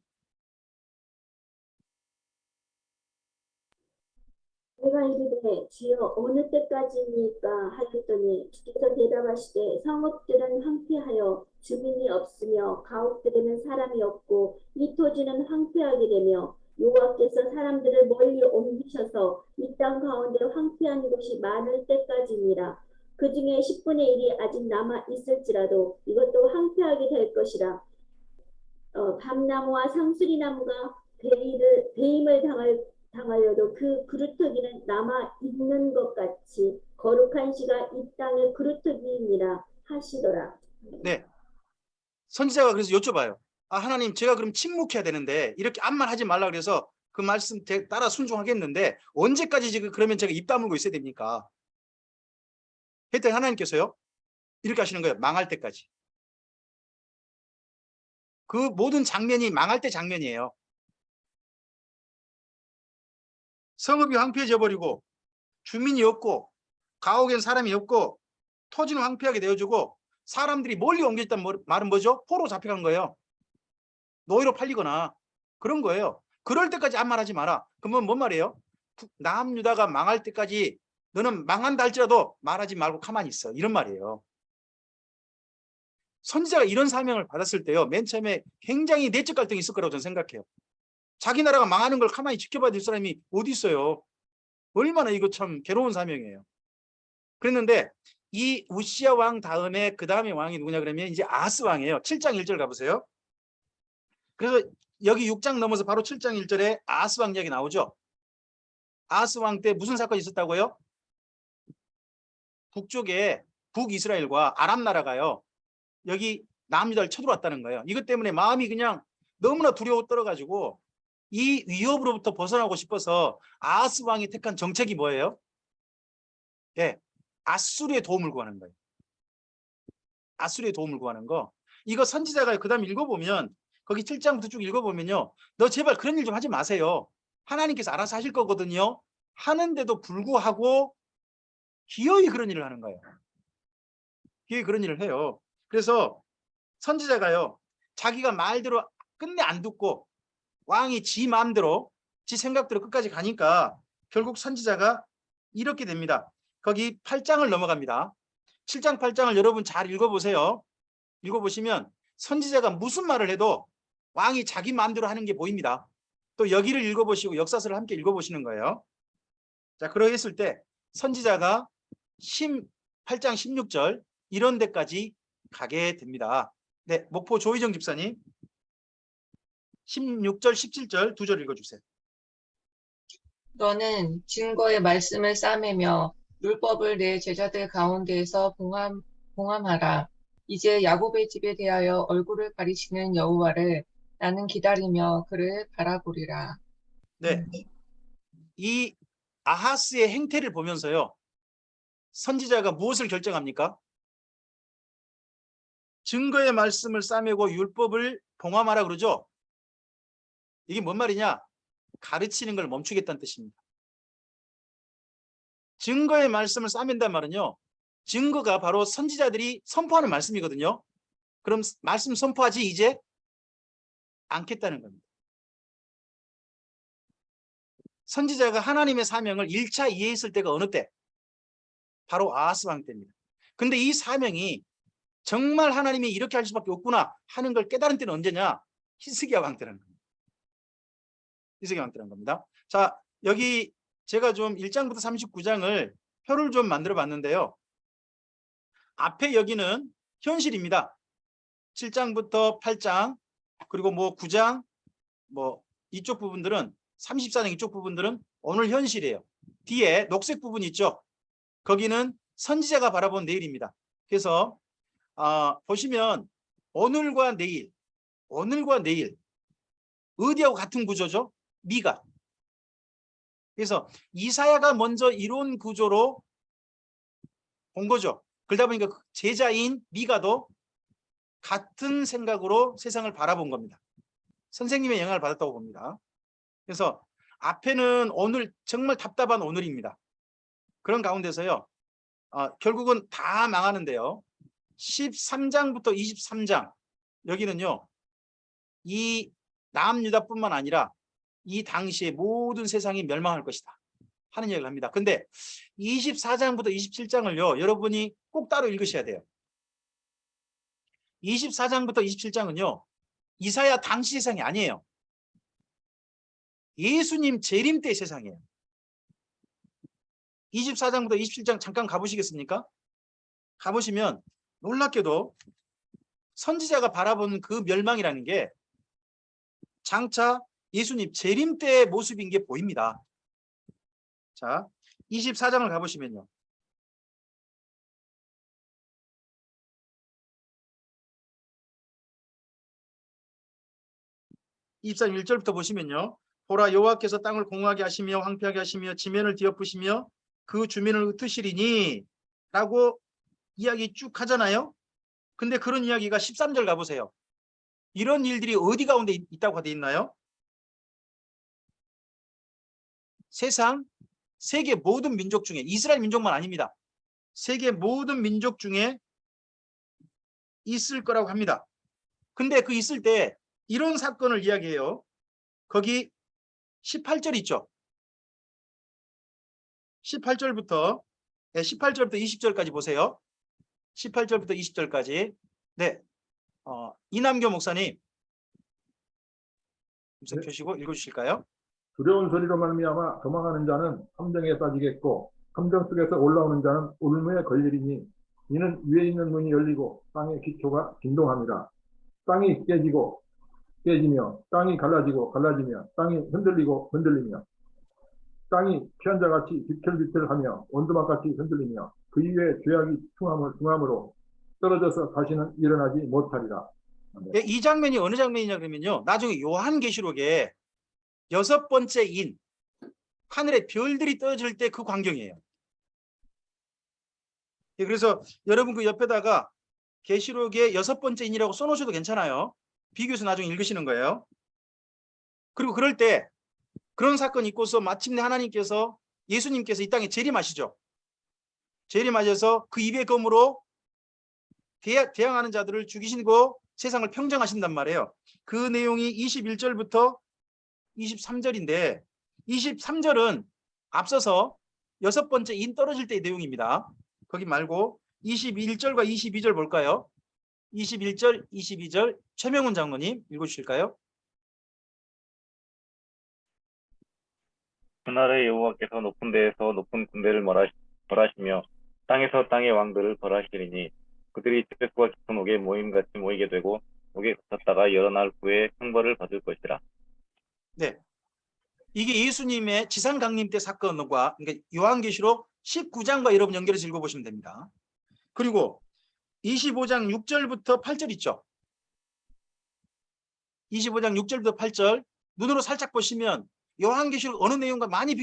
내가 이르되 주여 어느 때까지니까 하였더니 주께서 대답하시되 성읍들은 황폐하여 주민이 없으며 가옥들에는 사람이 없고 이 토지는 황폐하게 되며 여호와께서 사람들을 멀리 옮기셔서 이 땅 가운데 황폐한 곳이 많을 때까지니라. 그 중에 10분의 1이 아직 남아 있을지라도 이것도 황폐하게 될 것이라. 밤나무와 상수리나무가 배임을 당하여도 그 그루터기는 남아 있는 것 같이 거룩한 씨가 이 땅의 그루터기이니라 하시더라. 네, 선지자가 그래서 여쭤봐요. 아, 하나님, 제가 그럼 침묵해야 되는데 이렇게 아무 말 하지 말라 그래서 그 말씀 따라 순종하겠는데 언제까지 지금 그러면 제가 입 다물고 있어야 됩니까? 했더니 하나님께서요 이렇게 하시는 거예요. 망할 때까지. 그 모든 장면이 망할 때 장면이에요. 성읍이 황폐해져 버리고 주민이 없고 가옥엔 사람이 없고 토지는 황폐하게 되어주고 사람들이 멀리 옮겨졌다는 말은 뭐죠? 포로 잡혀간 거예요. 노예로 팔리거나 그런 거예요. 그럴 때까지 아무 말 하지 마라. 그러면 뭔 말이에요? 남유다가 망할 때까지 너는 망한다 할지라도 말하지 말고 가만히 있어. 이런 말이에요. 선지자가 이런 사명을 받았을 때요. 맨 처음에 굉장히 내적 갈등이 있을 거라고 저는 생각해요. 자기 나라가 망하는 걸 가만히 지켜봐야 될 사람이 어디 있어요. 얼마나 이거 참 괴로운 사명이에요. 그랬는데 이 우시야 왕 다음에 그 다음에 왕이 누구냐 그러면 이제 아하스 왕이에요. 7장 1절 가보세요. 그래서 여기 6장 넘어서 바로 7장 1절에 아하스 왕 이야기 나오죠. 아하스 왕 때 무슨 사건이 있었다고요? 북쪽에 북이스라엘과 아람 나라가요. 여기 남유다를 쳐들어왔다는 거예요. 이것 때문에 마음이 그냥 너무나 두려워 떨어가지고 이 위협으로부터 벗어나고 싶어서 아하스 왕이 택한 정책이 뭐예요? 예, 아수르의 도움을 구하는 거예요. 아수르의 도움을 구하는 거. 이거 선지자가 그 다음 읽어보면 거기 7장부터 쭉 읽어보면요. 너 제발 그런 일 좀 하지 마세요. 하나님께서 알아서 하실 거거든요. 하는데도 불구하고 기어이 그런 일을 하는 거예요. 기어이 그런 일을 해요. 그래서 선지자가요. 자기가 말대로 끝내 안 듣고 왕이 지 마음대로 지 생각대로 끝까지 가니까 결국 선지자가 이렇게 됩니다. 거기 8장을 넘어갑니다. 7장 8장을 여러분 잘 읽어보세요. 읽어보시면 선지자가 무슨 말을 해도 왕이 자기 마음대로 하는 게 보입니다. 또 여기를 읽어보시고 역사서를 함께 읽어보시는 거예요. 자, 그러했을 때 선지자가 8장 16절 이런 데까지 가게 됩니다. 네, 목포 조희정 집사님 16절 17절 두 절 읽어주세요. 너는 증거의 말씀을 싸매며 율법을 내 제자들 가운데에서 봉함하라. 이제 야곱의 집에 대하여 얼굴을 가리시는 여호와를 나는 기다리며 그를 바라보리라. 네, 이 아하스의 행태를 보면서요. 선지자가 무엇을 결정합니까? 증거의 말씀을 싸매고 율법을 봉함하라 그러죠. 이게 뭔 말이냐? 가르치는 걸 멈추겠다는 뜻입니다. 증거의 말씀을 싸맨단 말은요. 증거가 바로 선지자들이 선포하는 말씀이거든요. 그럼 말씀 선포하지 이제 않겠다는 겁니다. 선지자가 하나님의 사명을 1차 이해했을 때가 어느 때? 바로 아하스 왕 때입니다. 근데 이 사명이 정말 하나님이 이렇게 할 수밖에 없구나 하는 걸 깨달은 때는 언제냐? 히스기야 왕 때라는 겁니다. 히스기야 왕 때라는 겁니다. 자, 여기 제가 좀 1장부터 39장을 표를 좀 만들어 봤는데요. 앞에 여기는 현실입니다. 7장부터 8장 그리고 뭐 9장 뭐 이쪽 부분들은 34장 이쪽 부분들은 오늘 현실이에요. 뒤에 녹색 부분 있죠. 거기는 선지자가 바라본 내일입니다. 그래서 보시면 오늘과 내일 어디하고 같은 구조죠? 미가. 그래서 이사야가 먼저 이론 구조로 본 거죠. 그러다 보니까 제자인 미가도 같은 생각으로 세상을 바라본 겁니다. 선생님의 영향을 받았다고 봅니다. 그래서 앞에는 오늘 정말 답답한 오늘입니다. 그런 가운데서요. 결국은 다 망하는데요. 13장부터 23장 여기는요. 이 남유다뿐만 아니라 이 당시에 모든 세상이 멸망할 것이다 하는 이야기를 합니다. 근데 24장부터 27장을요. 여러분이 꼭 따로 읽으셔야 돼요. 24장부터 27장은요. 이사야 당시 세상이 아니에요. 예수님 재림 때 세상이에요. 24장부터 27장 잠깐 가보시겠습니까? 가보시면 놀랍게도 선지자가 바라본 그 멸망이라는 게 장차 예수님 재림 때의 모습인 게 보입니다. 자, 24장을 가보시면요. 24장 1절부터 보시면요. 보라 여호와께서 땅을 공허하게 하시며 황폐하게 하시며 지면을 뒤엎으시며 그 주민을 흩으시리니 라고 이야기 쭉 하잖아요. 근데 그런 이야기가 13절 가보세요. 이런 일들이 어디 가운데 있다고 돼 있나요? 세상 세계 모든 민족 중에 이스라엘 민족만 아닙니다. 세계 모든 민족 중에 있을 거라고 합니다. 근데 그 있을 때 이런 사건을 이야기해요. 거기 18절 있죠. 18절부터 20절까지 보세요. 18절부터 20절까지. 네, 이남교 목사님 음성 켜시고 읽어주실까요? 두려운 소리로 말미암아 도망하는 자는 함정에 빠지겠고 함정 속에서 올라오는 자는 울무에 걸리리니 이는 위에 있는 문이 열리고 땅의 기초가 진동합니다. 땅이 깨지며 땅이 갈라지며 땅이 흔들리며 땅이 피한자같이 비틀비틀하며 원두막같이 흔들리며 그 위에 죄악이 충함으로 떨어져서 다시는 일어나지 못하리라. 네, 이 장면이 어느 장면이냐 그러면요. 나중에 요한계시록에 6번째 인 하늘에 별들이 떨어질 때 그 광경이에요. 예, 그래서 여러분 그 옆에다가 계시록에 6번째 인이라고 써놓으셔도 괜찮아요. 비교해서 나중에 읽으시는 거예요. 그리고 그럴 때 그런 사건이 있고서 마침내 하나님께서 예수님께서 이 땅에 재림하시죠. 재림하셔서 그 입의 검으로 대항하는 자들을 죽이시고 세상을 평정하신단 말이에요. 그 내용이 21절부터 23절인데 23절은 앞서서 6번째 인 떨어질 때의 내용입니다. 거기 말고 21절과 22절 볼까요? 21절, 22절 최명훈 장로님 읽어주실까요? 그날에 여호와께서 높은 데에서 높은 군대를 벌하시며 땅에서 땅의 왕들을 벌하시리니 그들이 트레스와 깊은 옥에 모임같이 모이게 되고 옥에 갇혔다가 여러 날 후에 형벌을 받을 것이라. 네, 이게 예수님의 지상 강림 때 사건과 그러니까 요한계시록 19장과 여러분 연결해서 읽어보시면 됩니다. 그리고 25장 6절부터 8절 있죠. 25장 6절부터 8절 눈으로 살짝 보시면 요한계시록 어느 내용과 많이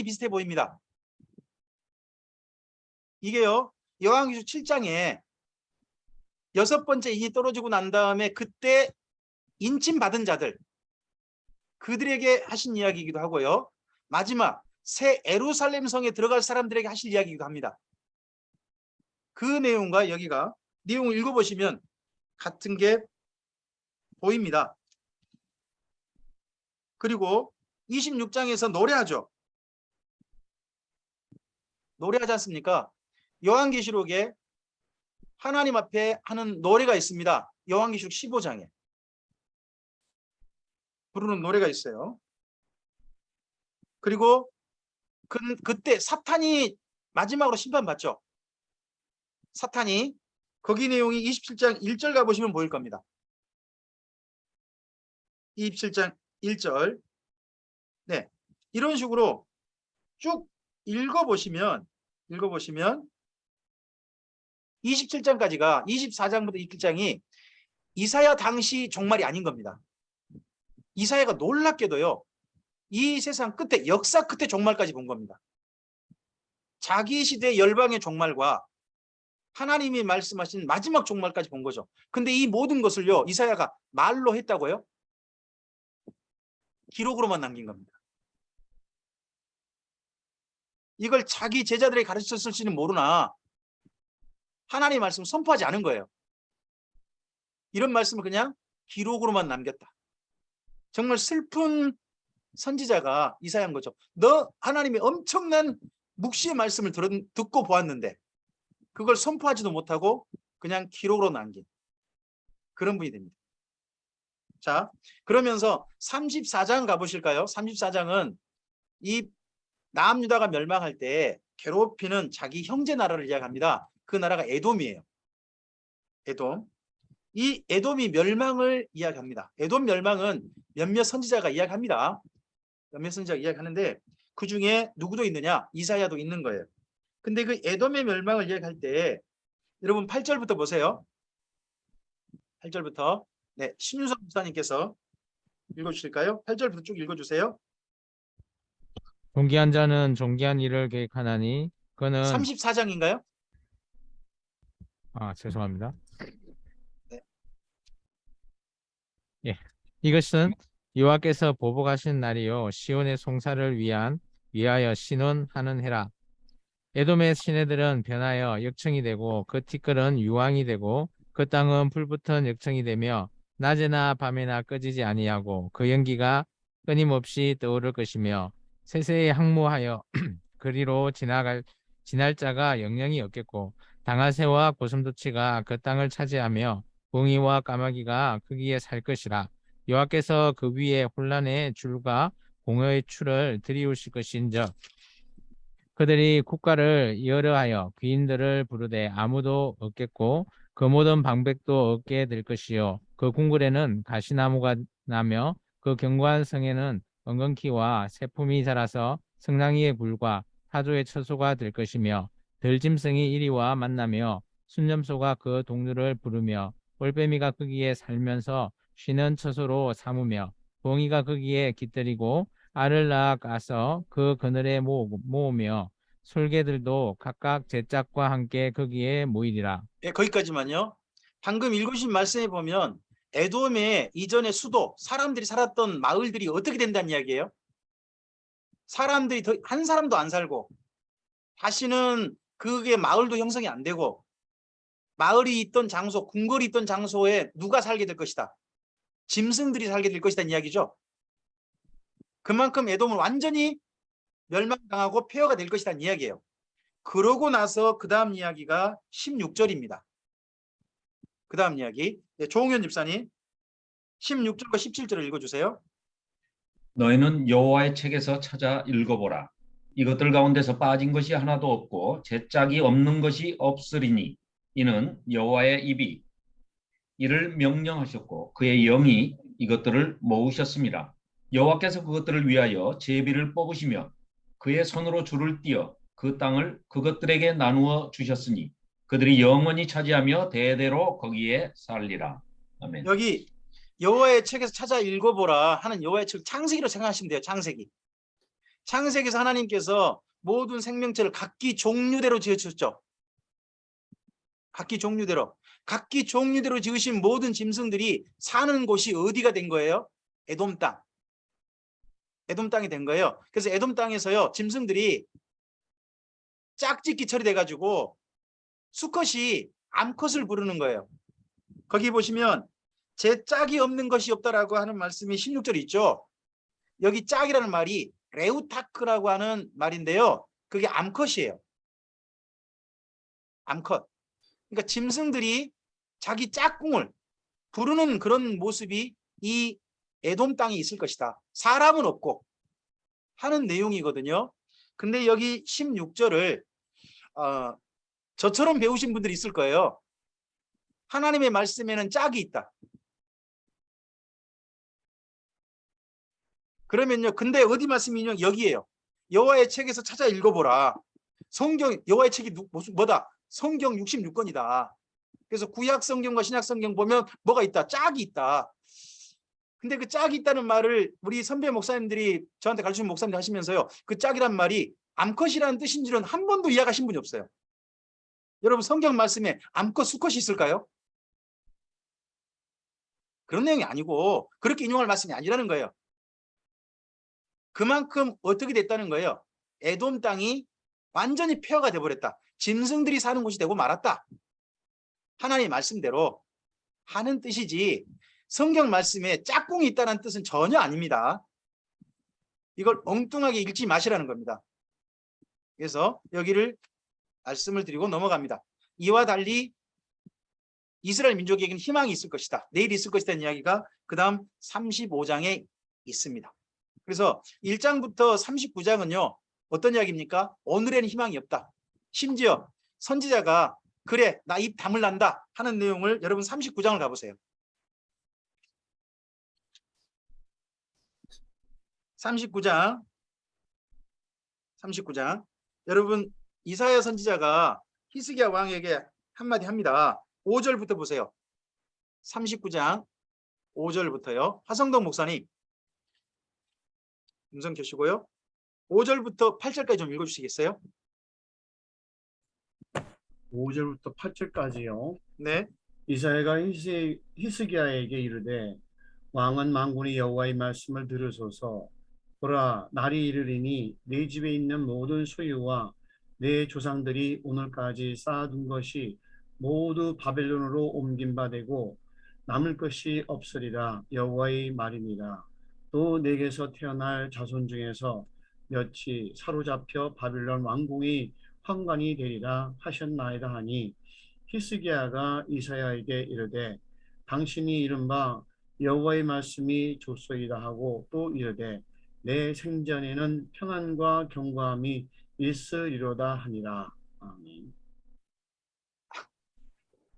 비슷해 보입니다. 이게요. 요한계시록 7장에 6번째 인이 떨어지고 난 다음에 그때 인침 받은 자들 그들에게 하신 이야기이기도 하고요. 마지막 새 예루살렘 성에 들어갈 사람들에게 하실 이야기이기도 합니다. 그 내용과 여기가 내용을 읽어보시면 같은 게 보입니다. 그리고 26장에서 노래하죠. 노래하지 않습니까? 요한계시록에 하나님 앞에 하는 노래가 있습니다. 요한계시록 15장에 부르는 노래가 있어요. 그리고 그때 사탄이 마지막으로 심판받죠. 사탄이 거기 내용이 27장 1절 가보시면 보일 겁니다. 27장 1절. 네, 이런 식으로 쭉 읽어보시면 27장까지가 24장부터 27장이 이사야 당시 종말이 아닌 겁니다. 이사야가 놀랍게도요. 이 세상 끝에 역사 끝에 종말까지 본 겁니다. 자기 시대 열방의 종말과 하나님이 말씀하신 마지막 종말까지 본 거죠. 근데 이 모든 것을요 이사야가 말로 했다고요? 기록으로만 남긴 겁니다. 이걸 자기 제자들에게 가르쳤을지는 모르나 하나님의 말씀을 선포하지 않은 거예요. 이런 말씀을 그냥 기록으로만 남겼다. 정말 슬픈 선지자가 이사야인 거죠. 너 하나님의 엄청난 묵시의 말씀을 듣고 보았는데 그걸 선포하지도 못하고 그냥 기록으로 남긴 그런 분이 됩니다. 자, 그러면서 34장 가보실까요? 34장은 이 남유다가 멸망할 때 괴롭히는 자기 형제 나라를 이야기합니다. 그 나라가 에돔이에요. 에돔. 이 에돔이 멸망을 이야기합니다. 에돔 멸망은 몇몇 선지자가 이야기합니다. 몇몇 선지자가 이야기하는데 그 중에 누구도 있느냐? 이사야도 있는 거예요. 근데 그 에돔의 멸망을 이야기할 때 여러분 8절부터 보세요. 8절부터 네, 신유성 목사님께서 읽어주실까요? 8절부터 쭉 읽어주세요. 존귀한 자는 존귀한 일을 계획하나니 그는 34장인가요? 죄송합니다. 네. 예, 이것은 여호와께서 보복하신 날이요 시온의 송사를 위하여 신원하는 해라. 에돔의 시내들은 변하여 역청이 되고 그 티끌은 유황이 되고 그 땅은 불붙은 역청이 되며 낮에나 밤에나 꺼지지 아니하고 그 연기가 끊임없이 떠오를 것이며 세세히 항모하여 그리로 지날 자가 영영이 없겠고 당아새와 고슴도치가 그 땅을 차지하며 붕이와 까마귀가 거기에 살 것이라. 여호와께서 그 위에 혼란의 줄과 공허의 추를 들이우실 것인즉 그들이 국가를 여러하여 귀인들을 부르되 아무도 없겠고 그 모든 방백도 없게 될 것이요 그 궁궐에는 가시나무가 나며 그 견고한 성에는 엉겅퀴와 새품이 자라서 성랑이의 불과 타조의 처소가 될 것이며 들짐승이 이리와 만나며 순념소가 그 동료를 부르며 올빼미가 거기에 살면서 쉬는 처소로 삼으며 봉이가 거기에 깃들이고 알을 낳아 까서 그 그늘에 모으며 솔개들도 각각 제 짝과 함께 거기에 모이리라. 예, 거기까지만요. 방금 읽으신 말씀에 보면 에돔의 이전의 수도 사람들이 살았던 마을들이 어떻게 된다는 이야기예요? 사람들이 한 사람도 안 살고 다시는 그게 마을도 형성이 안 되고 마을이 있던 장소, 궁궐이 있던 장소에 누가 살게 될 것이다. 짐승들이 살게 될 것이다 이야기죠. 그만큼 에돔은 완전히 멸망당하고 폐허가 될 것이라는 이야기예요. 그러고 나서 그 다음 이야기가 16절입니다. 그 다음 이야기. 네, 조홍현 집사님 16절과 17절을 읽어주세요. 너희는 여호와의 책에서 찾아 읽어보라. 이것들 가운데서 빠진 것이 하나도 없고 제 짝이 없는 것이 없으리니 이는 여호와의 입이 이를 명령하셨고 그의 영이 이것들을 모으셨습니다. 여호와께서 그것들을 위하여 제비를 뽑으시며 그의 손으로 줄을 띄어 그 땅을 그것들에게 나누어 주셨으니 그들이 영원히 차지하며 대대로 거기에 살리라. 아멘. 여기 여호와의 책에서 찾아 읽어보라 하는 여호와의 책 창세기로 생각하시면 돼요. 창세기. 창세기에서 하나님께서 모든 생명체를 각기 종류대로 지으셨죠. 각기 종류대로. 각기 종류대로 지으신 모든 짐승들이 사는 곳이 어디가 된 거예요? 에돔 땅. 에돔 땅이 된 거예요. 그래서 에돔 땅에서요 짐승들이 짝짓기 처리돼가지고 수컷이 암컷을 부르는 거예요. 거기 보시면 제 짝이 없는 것이 없다라고 하는 말씀이 16절 있죠. 여기 짝이라는 말이 레우타크라고 하는 말인데요. 그게 암컷이에요. 암컷. 그러니까 짐승들이 자기 짝꿍을 부르는 그런 모습이 이 에돔 땅에 있을 것이다. 사람은 없고 하는 내용이거든요. 근데 여기 16절을 저처럼 배우신 분들이 있을 거예요. 하나님의 말씀에는 짝이 있다. 그러면요. 근데 어디 말씀이냐? 여기에요. 여호와의 책에서 찾아 읽어보라. 성경 여호와의 책이 뭐다? 성경 66권이다. 그래서 구약 성경과 신약 성경 보면 뭐가 있다? 짝이 있다. 근데 그 짝이 있다는 말을 우리 선배 목사님들이 저한테 가르치는 목사님들 하시면서요. 그 짝이란 말이 암컷이라는 뜻인 줄은 한 번도 이해하신 분이 없어요. 여러분 성경 말씀에 암컷, 수컷이 있을까요? 그런 내용이 아니고 그렇게 인용할 말씀이 아니라는 거예요. 그만큼 어떻게 됐다는 거예요. 에돔 땅이 완전히 폐허가 돼버렸다. 짐승들이 사는 곳이 되고 말았다. 하나님의 말씀대로 하는 뜻이지 성경 말씀에 짝꿍이 있다는 뜻은 전혀 아닙니다. 이걸 엉뚱하게 읽지 마시라는 겁니다. 그래서 여기를 말씀을 드리고 넘어갑니다. 이와 달리 이스라엘 민족에게는 희망이 있을 것이다. 내일 있을 것이라는 이야기가 그 다음 35장에 있습니다. 그래서 1장부터 39장은요. 어떤 이야기입니까? 오늘에는 희망이 없다. 심지어 선지자가 그래 나 입 다물란다 하는 내용을 여러분 39장을 가보세요. 39장 여러분 이사야 선지자가 히스기야 왕에게 한마디 합니다. 5절부터 보세요. 39장 5절부터요. 화성동 목사님 음성 켜시고요. 5절부터 8절까지 좀 읽어주시겠어요? 5절부터 8절까지요. 네. 이사야가 히스기야에게 이르되 왕은 만군의 여호와의 말씀을 들으소서. 보라, 날이 이르리니 내 집에 있는 모든 소유와 내 조상들이 오늘까지 쌓아둔 것이 모두 바벨론으로 옮긴 바 되고 남을 것이 없으리라. 여호와의 말이니라. 또 내게서 태어날 자손 중에서 몇이 사로잡혀 바벨론 왕궁의 환관이 되리라 하셨나이다 하니 히스기야가 이사야에게 이르되 당신이 이른바 여호와의 말씀이 좋소이다 하고 또 이르되 내 생전에는 평안과 경고함이 있으리로다 하니라. 아멘.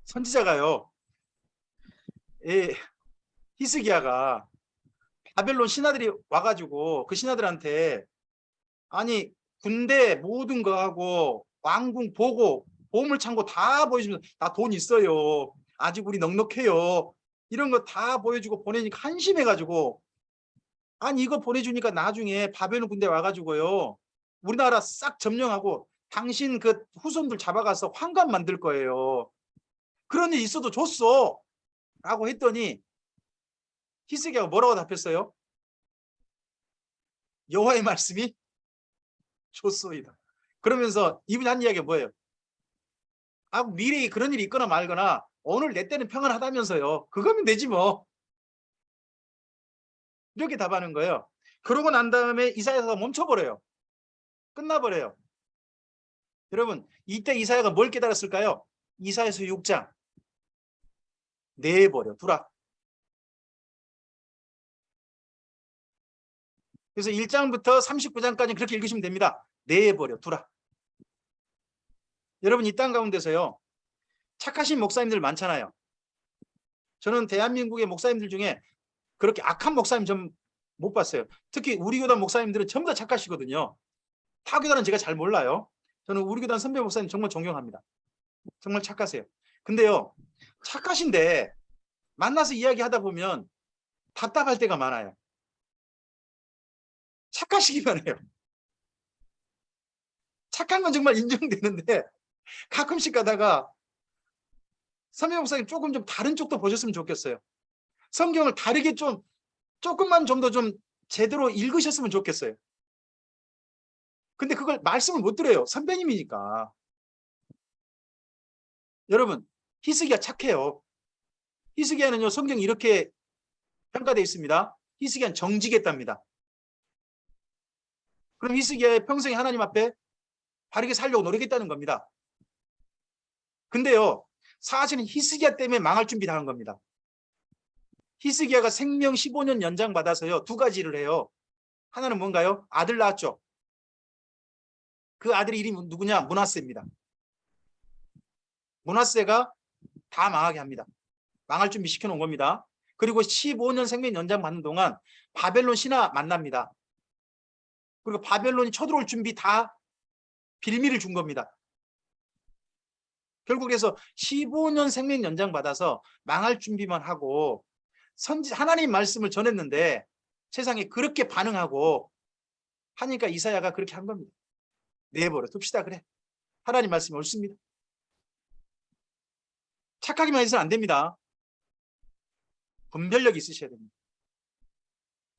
선지자가요. 히스기야가 바벨론 신하들이 와가지고 그 신하들한테 아니 군대 모든 거 하고 왕궁 보고 보물창고 다 보여주면서 나 돈 있어요. 아직 우리 넉넉해요. 이런 거 다 보여주고 보내니까 한심해가지고 아니 이거 보내주니까 나중에 바벨론 군대 와가지고요. 우리나라 싹 점령하고 당신 그 후손들 잡아가서 환관 만들 거예요. 그런 일 있어도 줬어. 라고 했더니 히스기야가 뭐라고 답했어요? 여호와의 말씀이 좋소이다. 그러면서 이분이 한 이야기가 뭐예요? 아, 미래에 그런 일이 있거나 말거나 오늘 내 때는 평안하다면서요. 그거면 되지 뭐. 이렇게 답하는 거예요. 그러고 난 다음에 이사야가 멈춰버려요. 끝나버려요. 여러분 이때 이사야가 뭘 깨달았을까요? 이사야서 6장 내버려 두라. 그래서 1장부터 39장까지 그렇게 읽으시면 됩니다. 내버려 두라. 여러분 이 땅 가운데서요. 착하신 목사님들 많잖아요. 저는 대한민국의 목사님들 중에 그렇게 악한 목사님 좀 못 봤어요. 특히 우리 교단 목사님들은 전부 다 착하시거든요. 타 교단은 제가 잘 몰라요. 저는 우리 교단 선배 목사님 정말 존경합니다. 정말 착하세요. 근데요. 착하신데 만나서 이야기하다 보면 답답할 때가 많아요. 착하시기만 해요. 착한 건 정말 인정되는데 가끔씩 가다가 선배 목사님 조금 좀 다른 쪽도 보셨으면 좋겠어요. 성경을 다르게 조금만 좀 더 좀 제대로 읽으셨으면 좋겠어요. 근데 그걸 말씀을 못 드려요. 선배님이니까. 여러분 히스기야 착해요. 히스기야는요 성경이 이렇게 평가되어 있습니다. 히스기야는 정직했답니다. 그럼 히스기야의 평생에 하나님 앞에 바르게 살려고 노력했다는 겁니다. 근데요 사실은 히스기야 때문에 망할 준비 당한 겁니다. 히스기야가 생명 15년 연장 받아서요 2가지를 해요. 하나는 뭔가요? 아들 낳았죠. 그 아들의 이름이 누구냐? 므낫세입니다. 므낫세가 다 망하게 합니다. 망할 준비 시켜놓은 겁니다. 그리고 15년 생명 연장 받는 동안 바벨론 신하 만납니다. 그리고 바벨론이 쳐들어올 준비 다 빌미를 준 겁니다. 결국 그래서 15년 생명 연장 받아서 망할 준비만 하고 하나님 말씀을 전했는데 세상에 그렇게 반응하고 하니까 이사야가 그렇게 한 겁니다. 내버려 둡시다 그래. 하나님 말씀이 옳습니다. 착하기만 해서는 안 됩니다. 분별력이 있으셔야 됩니다.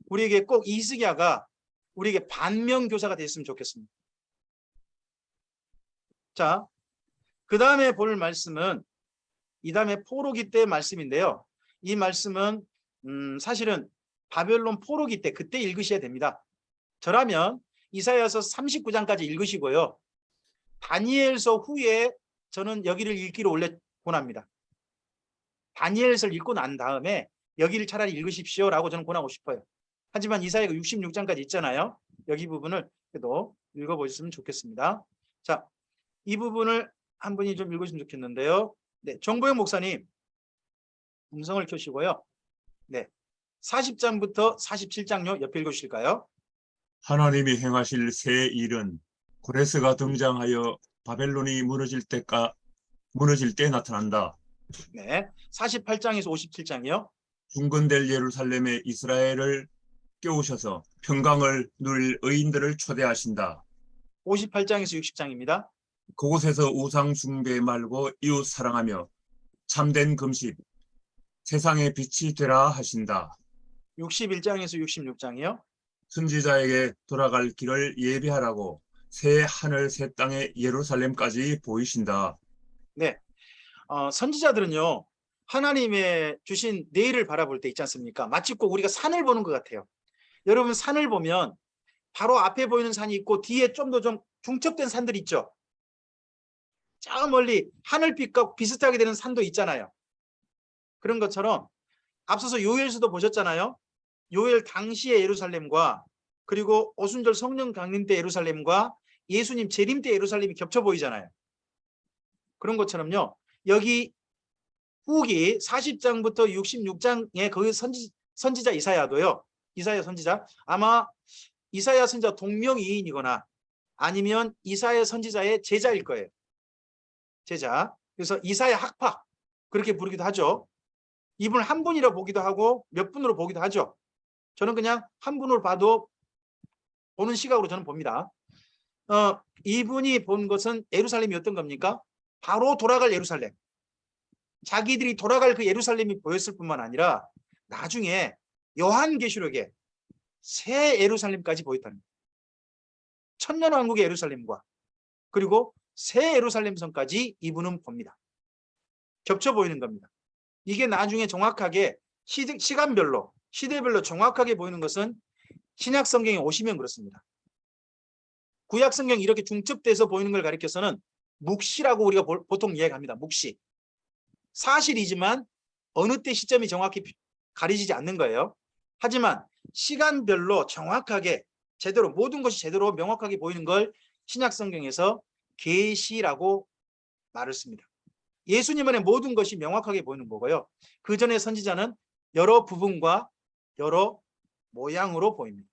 우리에게 꼭 히스기야가 우리에게 반면교사가 됐으면 좋겠습니다. 자, 그 다음에 볼 말씀은 이 다음에 포로기 때 말씀인데요. 이 말씀은 사실은 바벨론 포로기 때 그때 읽으셔야 됩니다. 저라면 이사야서 39장까지 읽으시고요. 다니엘서 후에 저는 여기를 읽기로 원래 권합니다. 다니엘서를 읽고 난 다음에 여기를 차라리 읽으십시오라고 저는 권하고 싶어요. 하지만 이사야가 66장까지 있잖아요. 여기 부분을 그래도 읽어보셨으면 좋겠습니다. 자, 이 부분을 한 분이 좀 읽으시면 좋겠는데요. 네, 정보영 목사님 음성을 켜시고요. 네, 40장부터 47장요 옆에 읽으실까요? 하나님이 행하실 새 일은 고레스가 등장하여 바벨론이 무너질 때 나타난다. 네, 48장에서 57장이요. 중건될 예루살렘에 이스라엘을 깨우셔서 평강을 누릴 의인들을 초대하신다. 58장에서 60장입니다. 그곳에서 우상 숭배 말고 이웃 사랑하며 참된 금식, 세상의 빛이 되라 하신다. 61장에서 66장이요. 선지자에게 돌아갈 길을 예비하라고 새 하늘 새 땅의 예루살렘까지 보이신다. 네, 선지자들은요 하나님의 주신 내일을 바라볼 때 있지 않습니까? 마치 꼭 우리가 산을 보는 것 같아요. 여러분 산을 보면 바로 앞에 보이는 산이 있고 뒤에 좀 더 좀 중첩된 산들이 있죠. 저 멀리 하늘빛과 비슷하게 되는 산도 있잖아요. 그런 것처럼 앞서서 요엘서도 보셨잖아요. 요엘 당시의 예루살렘과 그리고 오순절 성령 강림 때 예루살렘과 예수님 재림 때 예루살렘이 겹쳐 보이잖아요. 그런 것처럼요. 여기 후기 40장부터 66장에 거기 선지자 이사야도요. 이사야 선지자 아마 이사야 선지자 동명이인이거나 아니면 이사야 선지자의 제자일 거예요. 제자. 그래서 이사야 학파 그렇게 부르기도 하죠. 이분을 한 분이라 보기도 하고 몇 분으로 보기도 하죠. 저는 그냥 한 분으로 봐도 보는 시각으로 저는 봅니다. 이분이 본 것은 예루살렘이 어떤 겁니까? 바로 돌아갈 예루살렘. 자기들이 돌아갈 그 예루살렘이 보였을 뿐만 아니라 나중에 요한계시록에 새 예루살렘까지 보였다는 거예요. 천년왕국의 예루살렘과 그리고 새 예루살렘 성까지 이분은 봅니다. 겹쳐 보이는 겁니다. 이게 나중에 정확하게 시간별로 시대별로 정확하게 보이는 것은 신약 성경에 오시면 그렇습니다. 구약 성경이 이렇게 중첩돼서 보이는 걸 가리켜서는 묵시라고 우리가 보통 이야기합니다. 묵시. 사실이지만 어느 때 시점이 정확히 가려지지 않는 거예요. 하지만 시간별로 정확하게 제대로 모든 것이 제대로 명확하게 보이는 걸 신약 성경에서 계시라고 말을 씁니다. 예수님의 모든 것이 명확하게 보이는 거고요. 그 전에 선지자는 여러 부분과 여러 모양으로 보입니다.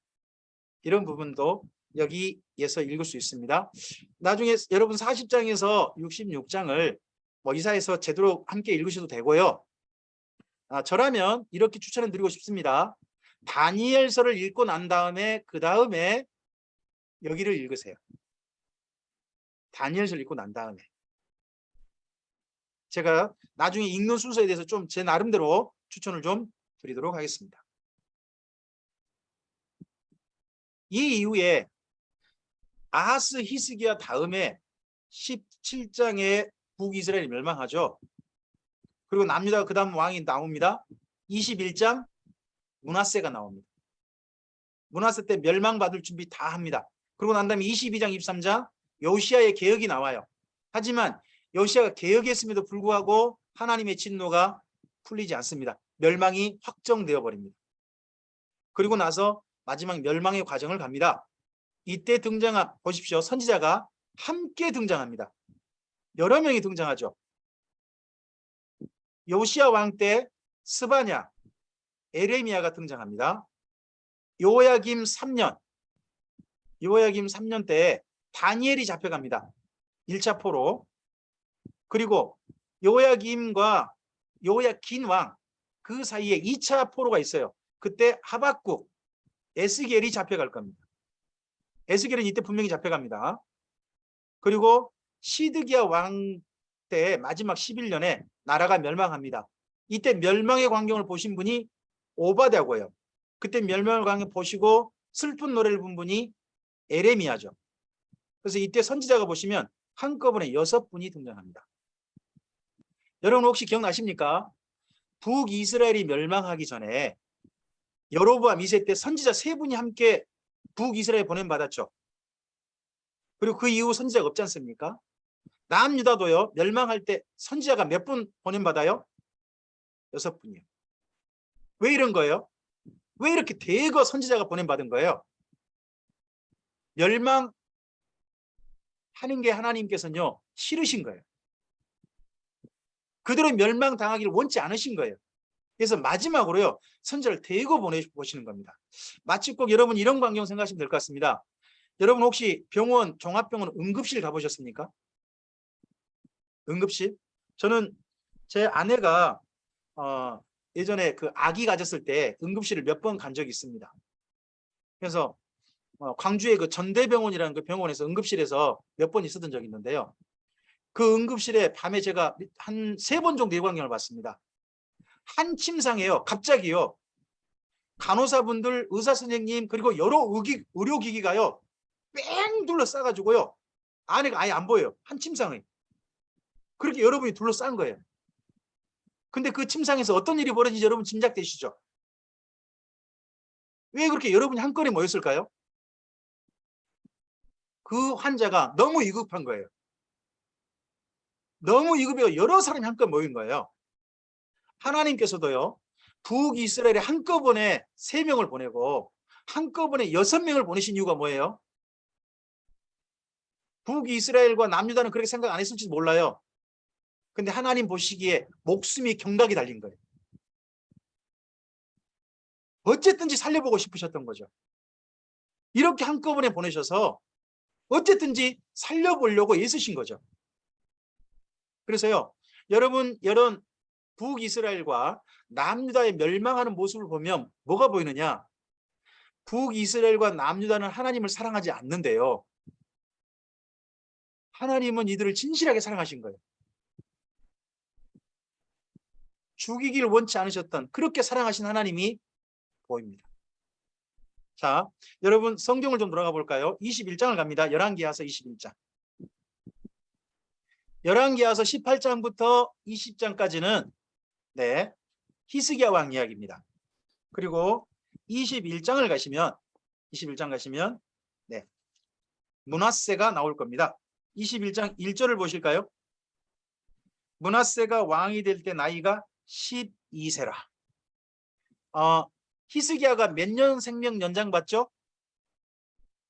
이런 부분도 여기에서 읽을 수 있습니다. 나중에 여러분 40장에서 66장을 이사야에서 제대로 함께 읽으셔도 되고요. 저라면 이렇게 추천을 드리고 싶습니다. 다니엘서를 읽고 난 다음에 그 다음에 여기를 읽으세요. 다니엘서를 읽고 난 다음에 제가 나중에 읽는 순서에 대해서 좀 제 나름대로 추천을 좀 드리도록 하겠습니다. 이 이후에 아하스 히스기야 다음에 17장에 북이스라엘이 멸망하죠. 그리고 남유다가 그 다음 왕이 나옵니다. 21장 므낫세가 나옵니다. 므낫세 때 멸망받을 준비 다 합니다. 그리고 난 다음에 22장 23장 요시야의 개혁이 나와요. 하지만 요시야가 개혁했음에도 불구하고 하나님의 진노가 풀리지 않습니다. 멸망이 확정되어 버립니다. 그리고 나서 마지막 멸망의 과정을 갑니다. 이때 보십시오. 선지자가 함께 등장합니다. 여러 명이 등장하죠. 요시야 왕 때 스바냐, 에레미야가 등장합니다. 요야김 3년 때 다니엘이 잡혀갑니다. 1차 포로. 그리고 요야김과 요야긴 왕, 그 사이에 2차 포로가 있어요. 그때 하박국, 에스겔이 잡혀갈 겁니다. 에스겔은 이때 분명히 잡혀갑니다. 그리고 시드기야 왕 때 마지막 11년에 나라가 멸망합니다. 이때 멸망의 광경을 보신 분이 오바댜고요. 그때 멸망의 광경 보시고 슬픈 노래를 부른 분이 에레미야죠. 그래서 이때 선지자가 보시면 한꺼번에 6분이 등장합니다. 여러분 혹시 기억나십니까? 북이스라엘이 멸망하기 전에 여로보암 2세 때 선지자 3분이 함께 북이스라엘에 보냄받았죠. 그리고 그 이후 선지자가 없지 않습니까? 남유다도요. 멸망할 때 선지자가 몇 분 보냄받아요? 6분이요. 왜 이런 거예요? 왜 이렇게 대거 선지자가 보냄받은 거예요? 멸망하는 게 하나님께서는요. 싫으신 거예요. 그대로 멸망당하기를 원치 않으신 거예요. 그래서 마지막으로요. 선지자를 대거 보내보시는 겁니다. 마치 꼭 여러분 이런 광경 생각하시면 될 것 같습니다. 여러분 혹시 병원, 종합병원 응급실 가보셨습니까? 응급실? 저는 제 아내가 예전에 그 아기 가졌을 때 응급실을 몇 번 간 적이 있습니다. 그래서 광주의 그 전대병원이라는 그 병원에서 응급실에서 몇 번 있었던 적이 있는데요. 그 응급실에 밤에 제가 한 3번 정도 일광경을 봤습니다. 한 침상에요. 갑자기요. 간호사분들, 의사 선생님 그리고 여러 의료기기가요. 뺑 둘러싸가지고요. 안에가 아예 안 보여요. 한 침상에. 그렇게 여러분이 둘러싼 거예요. 근데 그 침상에서 어떤 일이 벌어진지 여러분 짐작되시죠? 왜 그렇게 여러분이 한꺼번에 모였을까요? 그 환자가 너무 위급한 거예요. 너무 위급해요. 여러 사람이 한꺼번에 모인 거예요. 하나님께서도요. 북이스라엘에 한꺼번에 3명을 보내고 한꺼번에 6명을 보내신 이유가 뭐예요? 북이스라엘과 남유다는 그렇게 생각 안 했을지 몰라요. 근데 하나님 보시기에 목숨이 경각이 달린 거예요. 어쨌든지 살려보고 싶으셨던 거죠. 이렇게 한꺼번에 보내셔서 어쨌든지 살려보려고 애쓰신 거죠. 그래서요. 여러분 이런 북이스라엘과 남유다의 멸망하는 모습을 보면 뭐가 보이느냐? 북이스라엘과 남유다는 하나님을 사랑하지 않는데요. 하나님은 이들을 진실하게 사랑하신 거예요. 죽이기를 원치 않으셨던 그렇게 사랑하신 하나님이 보입니다. 자, 여러분 성경을 좀 돌아가 볼까요? 21장을 갑니다. 열왕기하서 21장. 열왕기하서 18장부터 20장까지는 네, 히스기야 왕 이야기입니다. 그리고 21장을 가시면 21장 가시면 네, 므낫세가 나올 겁니다. 21장 1절을 보실까요? 므낫세가 왕이 될 때 나이가 12세라. 히스기야가 몇 년 생명 연장 받죠?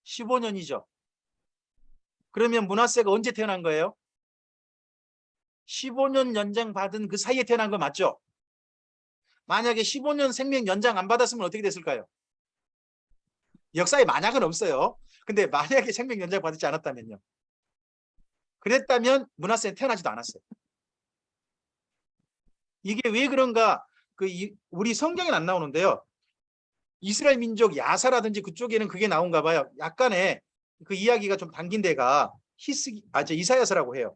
15년이죠. 그러면 므낫세가 언제 태어난 거예요? 15년 연장 받은 그 사이에 태어난 거 맞죠? 만약에 15년 생명 연장 안 받았으면 어떻게 됐을까요? 역사에 만약은 없어요. 근데 만약에 생명 연장 받지 않았다면요. 그랬다면 므낫세는 태어나지도 않았어요. 이게 왜 그런가? 우리 성경에는 안 나오는데요. 이스라엘 민족 야사라든지 그쪽에는 그게 나온가 봐요. 약간의 그 이야기가 좀 담긴 데가 이사야서라고 해요.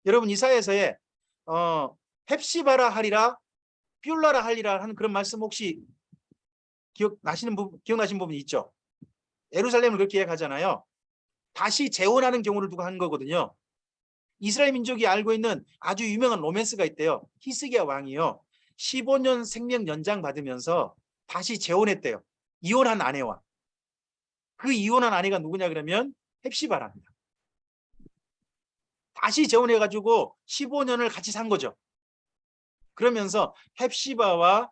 여러분 이사야서에 헵시바라 하리라 뷸라라 하리라 하는 그런 말씀 혹시 기억나신 부분 있죠? 예루살렘을 그렇게 이야기하잖아요. 다시 재혼하는 경우를 두고 한 거거든요. 이스라엘 민족이 알고 있는 아주 유명한 로맨스가 있대요. 히스기야 왕이요. 15년 생명 연장 받으면서 다시 재혼했대요. 이혼한 아내와. 그 이혼한 아내가 누구냐 그러면 헵시바라입니다. 다시 재혼해가지고 15년을 같이 산 거죠. 그러면서 헵시바와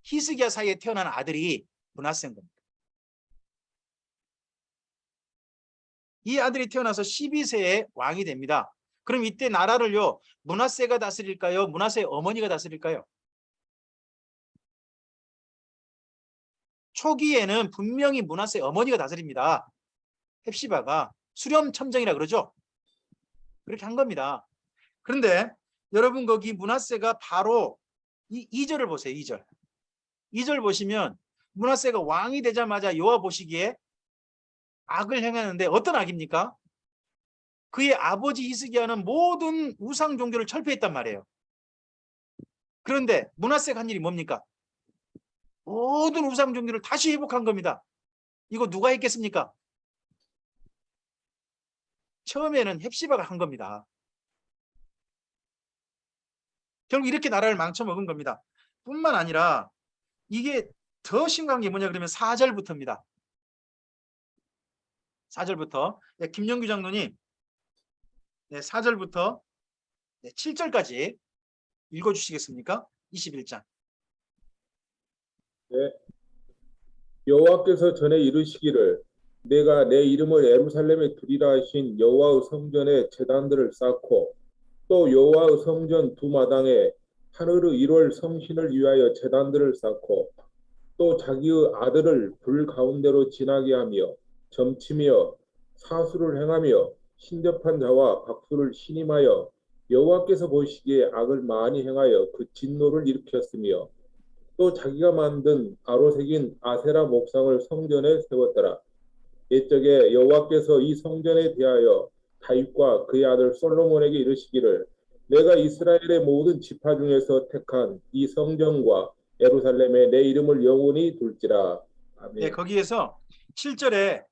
히스기야 사이에 태어난 아들이 므낫세인 겁니다. 이 아들이 태어나서 12세에 왕이 됩니다. 그럼 이때 나라를요. 므낫세가 다스릴까요? 므낫세의 어머니가 다스릴까요? 초기에는 분명히 므낫세의 어머니가 다스립니다. 헵시바가 수렴첨정이라 그러죠. 그렇게 한 겁니다. 그런데 여러분 거기 므낫세가 바로 2절을 보세요. 2절. 2절 보시면 므낫세가 왕이 되자마자 여호와 보시기에 악을 행하는데 어떤 악입니까? 그의 아버지 히스기야는 모든 우상 종교를 철폐했단 말이에요. 그런데 므낫세가 한 일이 뭡니까? 모든 우상 종교를 다시 회복한 겁니다. 이거 누가 했겠습니까? 처음에는 헵시바가 한 겁니다. 결국 이렇게 나라를 망쳐먹은 겁니다. 뿐만 아니라 이게 더 심각한 게 뭐냐 그러면 4절부터입니다. 4절부터 김영규 장로님 4절부터 7절까지 읽어주시겠습니까? 21장. 네. 여호와께서 전에 이르시기를 내가 내 이름을 예루살렘에 두리라 하신 여호와의 성전에 제단들을 쌓고 또 여호와의 성전 두 마당에 하늘의 1월 성신을 위하여 제단들을 쌓고 또 자기의 아들을 불 가운데로 지나게 하며 점치며 사수를 행하며 신접한 자와 박수를 신임하여 여호와께서 보시기에 악을 많이 행하여 그 진노를 일으켰으며 또 자기가 만든 아로 새긴 아세라 목상을 성전에 세웠더라. 옛적에 여호와께서 이 성전에 대하여 다윗과 그의 아들 솔로몬에게 이르시기를 내가 이스라엘의 모든 지파 중에서 택한 이 성전과 예루살렘에 내 이름을 영원히 둘지라. 아멘. 네, 거기에서 7절에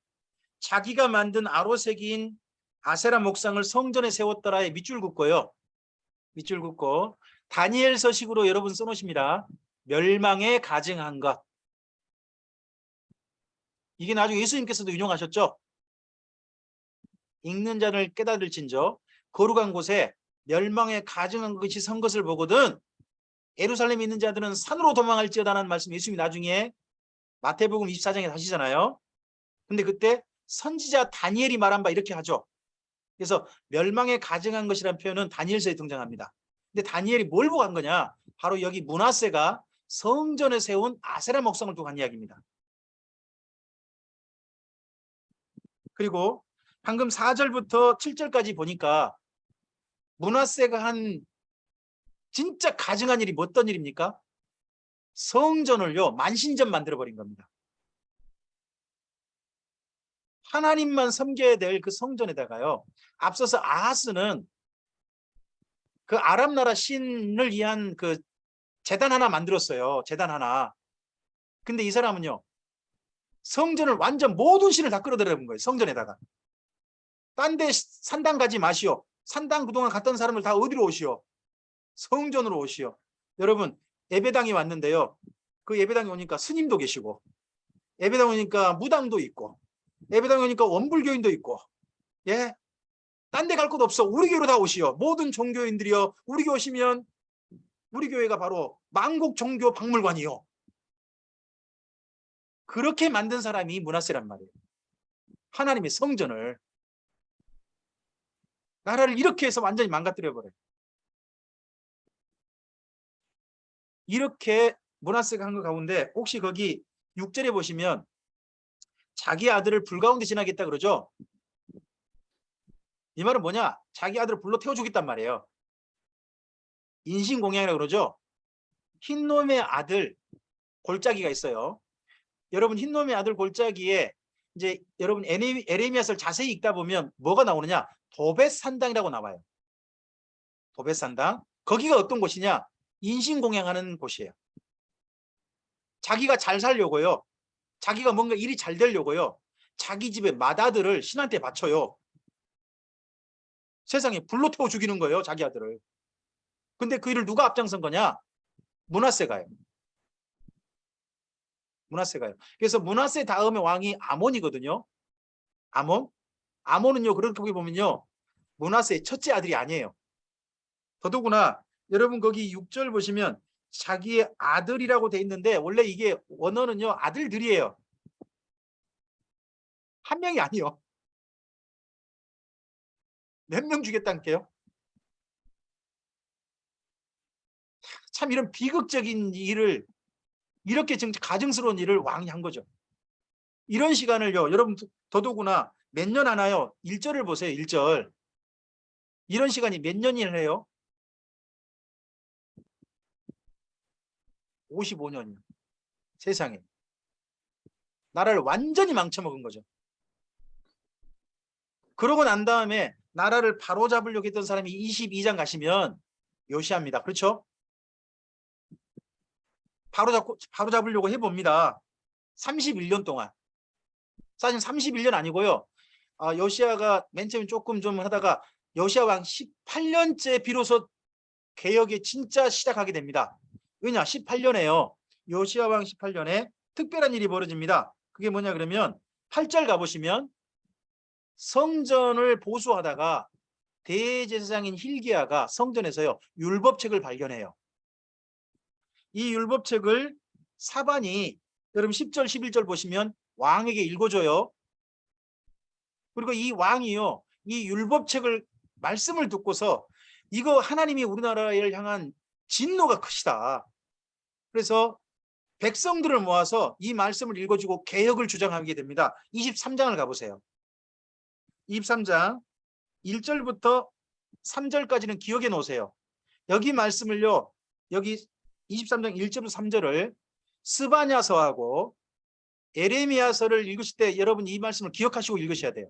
자기가 만든 아로 새긴 아세라 목상을 성전에 세웠더라에 밑줄 긋고요. 밑줄 긋고 다니엘서식으로 여러분 써놓으십니다. 멸망에 가증한 것. 이게 나중에 예수님께서도 인용하셨죠. 읽는 자를 깨달을진저 거룩한 곳에 멸망에 가증한 것이 선 것을 보거든 예루살렘에 있는 자들은 산으로 도망할지어다라는 말씀 예수님이 나중에 마태복음 24장에 하시잖아요. 근데 그때 선지자 다니엘이 말한 바 이렇게 하죠. 그래서 멸망에 가증한 것이라는 표현은 다니엘서에 등장합니다. 근데 다니엘이 뭘 보고 한 거냐? 바로 여기 므낫세가 성전에 세운 아세라 목상을 두고 한 이야기입니다. 그리고 방금 4절부터 7절까지 보니까 므낫세가 한 진짜 가증한 일이 어떤 일입니까? 성전을요 만신전 만들어버린 겁니다. 하나님만 섬겨야 될 그 성전에다가요 앞서서 아하스는 그 아람 나라 신을 위한 그 제단 하나 만들었어요. 제단 하나. 근데 이 사람은요 성전을 완전 모든 신을 다 끌어들여본 거예요. 성전에다가. 딴 데 산당 가지 마시오. 산당 그동안 갔던 사람들 다 어디로 오시오? 성전으로 오시오. 여러분 예배당이 왔는데요. 그 예배당에 오니까 스님도 계시고 예배당 오니까 무당도 있고 예배당 오니까 원불교인도 있고 예, 딴 데 갈 곳 없어. 우리 교회로 다 오시오. 모든 종교인들이요. 우리 교회 오시면 우리 교회가 바로 만국 종교 박물관이요. 그렇게 만든 사람이 므낫세란 말이에요. 하나님의 성전을 나라를 이렇게 해서 완전히 망가뜨려 버려요. 이렇게 므낫세가 한 것 가운데 혹시 거기 6절에 보시면 자기 아들을 불 가운데 지나겠다 그러죠. 이 말은 뭐냐? 자기 아들을 불로 태워주겠단 말이에요. 인신공양이라고 그러죠. 흰놈의 아들 골짜기가 있어요. 여러분 흰놈의 아들 골짜기에 이제 여러분 에레미야서를 자세히 읽다 보면 뭐가 나오느냐? 도벳산당이라고 나와요. 도벳산당. 거기가 어떤 곳이냐? 인신공양하는 곳이에요. 자기가 잘 살려고요. 자기가 뭔가 일이 잘 되려고요. 자기 집의 맏아들을 신한테 바쳐요. 세상에 불로 태워 죽이는 거예요. 자기 아들을. 근데 그 일을 누가 앞장선 거냐? 므낫세가요. 므낫세가요. 그래서 므낫세 다음에 왕이 아몬이거든요. 아몬? 아몬은요. 그렇게 보면요. 므낫세의 첫째 아들이 아니에요. 더더구나 여러분 거기 6절 보시면 자기의 아들이라고 돼 있는데 원래 이게 원어는요. 아들들이에요. 한 명이 아니요. 몇 명 주겠다니까요. 참 이런 비극적인 일을 이렇게 가증스러운 일을 왕이 한 거죠. 이런 시간을요. 여러분 더더구나 몇 년 하나요? 1절을 보세요. 1절. 이런 시간이 몇 년이나 해요? 55년이요. 세상에. 나라를 완전히 망쳐먹은 거죠. 그러고 난 다음에 나라를 바로잡으려고 했던 사람이 22장 가시면 요시아입니다. 그렇죠? 바로잡으려고 해봅니다. 31년 동안. 사실 31년 아니고요. 요시아가 맨 처음에 조금 좀 하다가 요시아 왕 18년째 비로소 개혁이 진짜 시작하게 됩니다. 왜냐? 18년에요. 요시아 왕 18년에 특별한 일이 벌어집니다. 그게 뭐냐 그러면 8절 가보시면 성전을 보수하다가 대제사장인 hil기야가 성전에서요 율법책을 발견해요. 이 율법책을 사반이 여러분 10절 11절 보시면 왕에게 읽어줘요. 그리고 이 왕이요 이 율법책을 말씀을 듣고서 이거 하나님이 우리나라를 향한 진노가 크시다. 그래서 백성들을 모아서 이 말씀을 읽어주고 개혁을 주장하게 됩니다. 23장을 가보세요. 23장 1절부터 3절까지는 기억해 놓으세요. 여기 말씀을요. 여기 23장 1절부터 3절을 스바냐서하고 에레미야서를 읽으실 때 여러분 이 말씀을 기억하시고 읽으셔야 돼요.